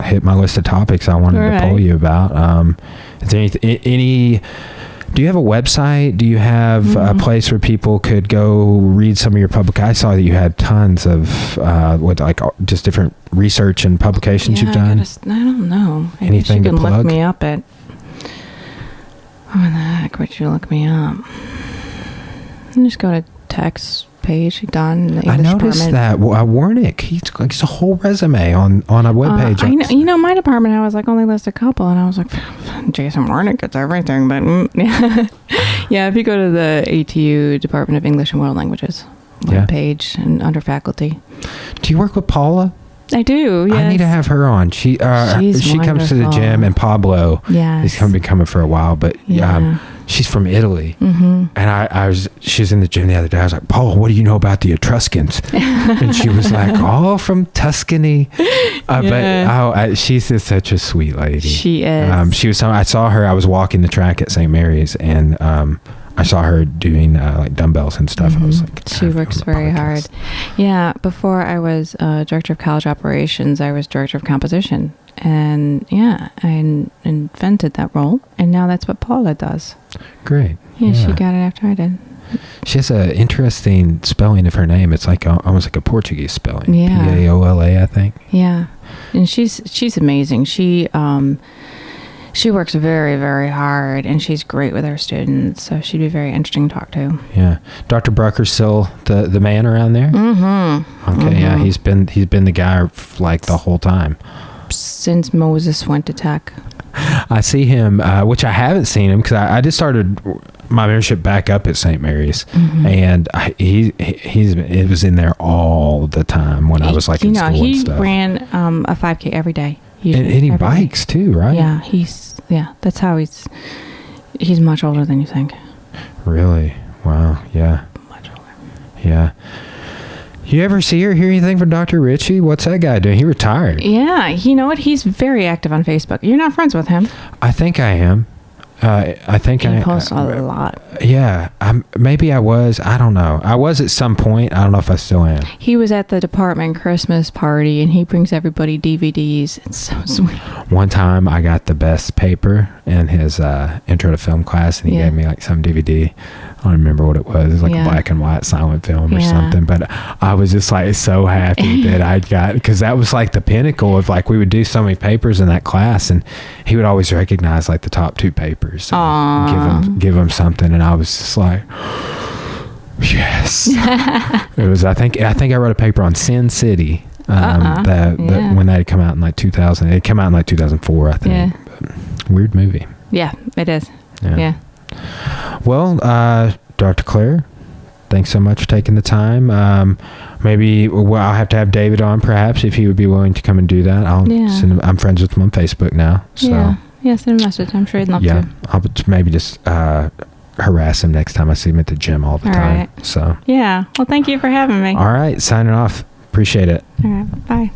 hit my list of topics I wanted to poll you about. Is there any do you have a website? Do you have a place where people could go read some of your I saw that you had tons of just different research and publications you've done. I don't know. Anything you can to plug? Look me up at. Where the heck would you look me up? Just go to text page done. The I noticed that Warnick, he's a whole resume on a webpage. I know, my department, I was like only list a couple, and I was like, Jason Warnick gets everything, but yeah. If you go to the ATU Department of English and World Languages webpage and under faculty. Do you work with Paula? I do. Yes. I need to have her on. She comes to the gym, and Pablo is coming for a while, but she's from Italy, and she was in the gym the other day. I was like, Paul, what do you know about the Etruscans? And she was like, oh, from Tuscany. But she's just such a sweet lady. She is. I saw her. I was walking the track at St. Mary's, and I saw her doing like dumbbells and stuff. I was like, she works very hard. Yeah. Before I was director of college operations, I was director of composition. And I invented that role, and now that's what Paula does. Great. Yeah, she got it after I did. She has an interesting spelling of her name. It's like almost like a Portuguese spelling. Yeah. Paola, I think. Yeah, and she's amazing. She works very, very hard, and she's great with her students. So she'd be very interesting to talk to. Yeah, Dr. Brucker's still the man around there. Okay, yeah, he's been the guy like the whole time. Since Moses went to Tech. I see him, which I haven't seen him because I just started my membership back up at St. Mary's, and he was in there all the time when I was like in school and stuff. He ran a 5K every day. And he bikes too, right? Yeah, that's how he's much older than you think. Really? Wow. Yeah. Much older. Yeah. You ever see or hear anything from Dr. Ritchie? What's that guy doing? He retired. Yeah, you know what? He's very active on Facebook. You're not friends with him. I think I am. He posts a lot. Yeah, maybe I was. I don't know. I was at some point. I don't know if I still am. He was at the department Christmas party, and he brings everybody DVDs. It's so sweet. One time, I got the best paper in his intro to film class, and he gave me like some DVD. I don't remember what it was. It was like a black and white silent film or something. But I was just like so happy that I got, because that was like the pinnacle of like, we would do so many papers in that class, and he would always recognize like the top 2 papers and give them something. And I was just like, yes. It was, I think I wrote a paper on Sin City. When that had come out in like 2000. It came out in like 2004, I think. But weird movie. Yeah, it is. Yeah. Well, Dr. Clair, thanks so much for taking the time. Maybe I'll have to have David on, perhaps, if he would be willing to come and do that. I'll send him. I'm friends with him on Facebook now. So. Yeah, send him a message. I'm sure he'd love to. I'll maybe just harass him next time I see him at the gym all the time. Right. So. Yeah. Well, thank you for having me. All right. Signing off. Appreciate it. All right. Bye.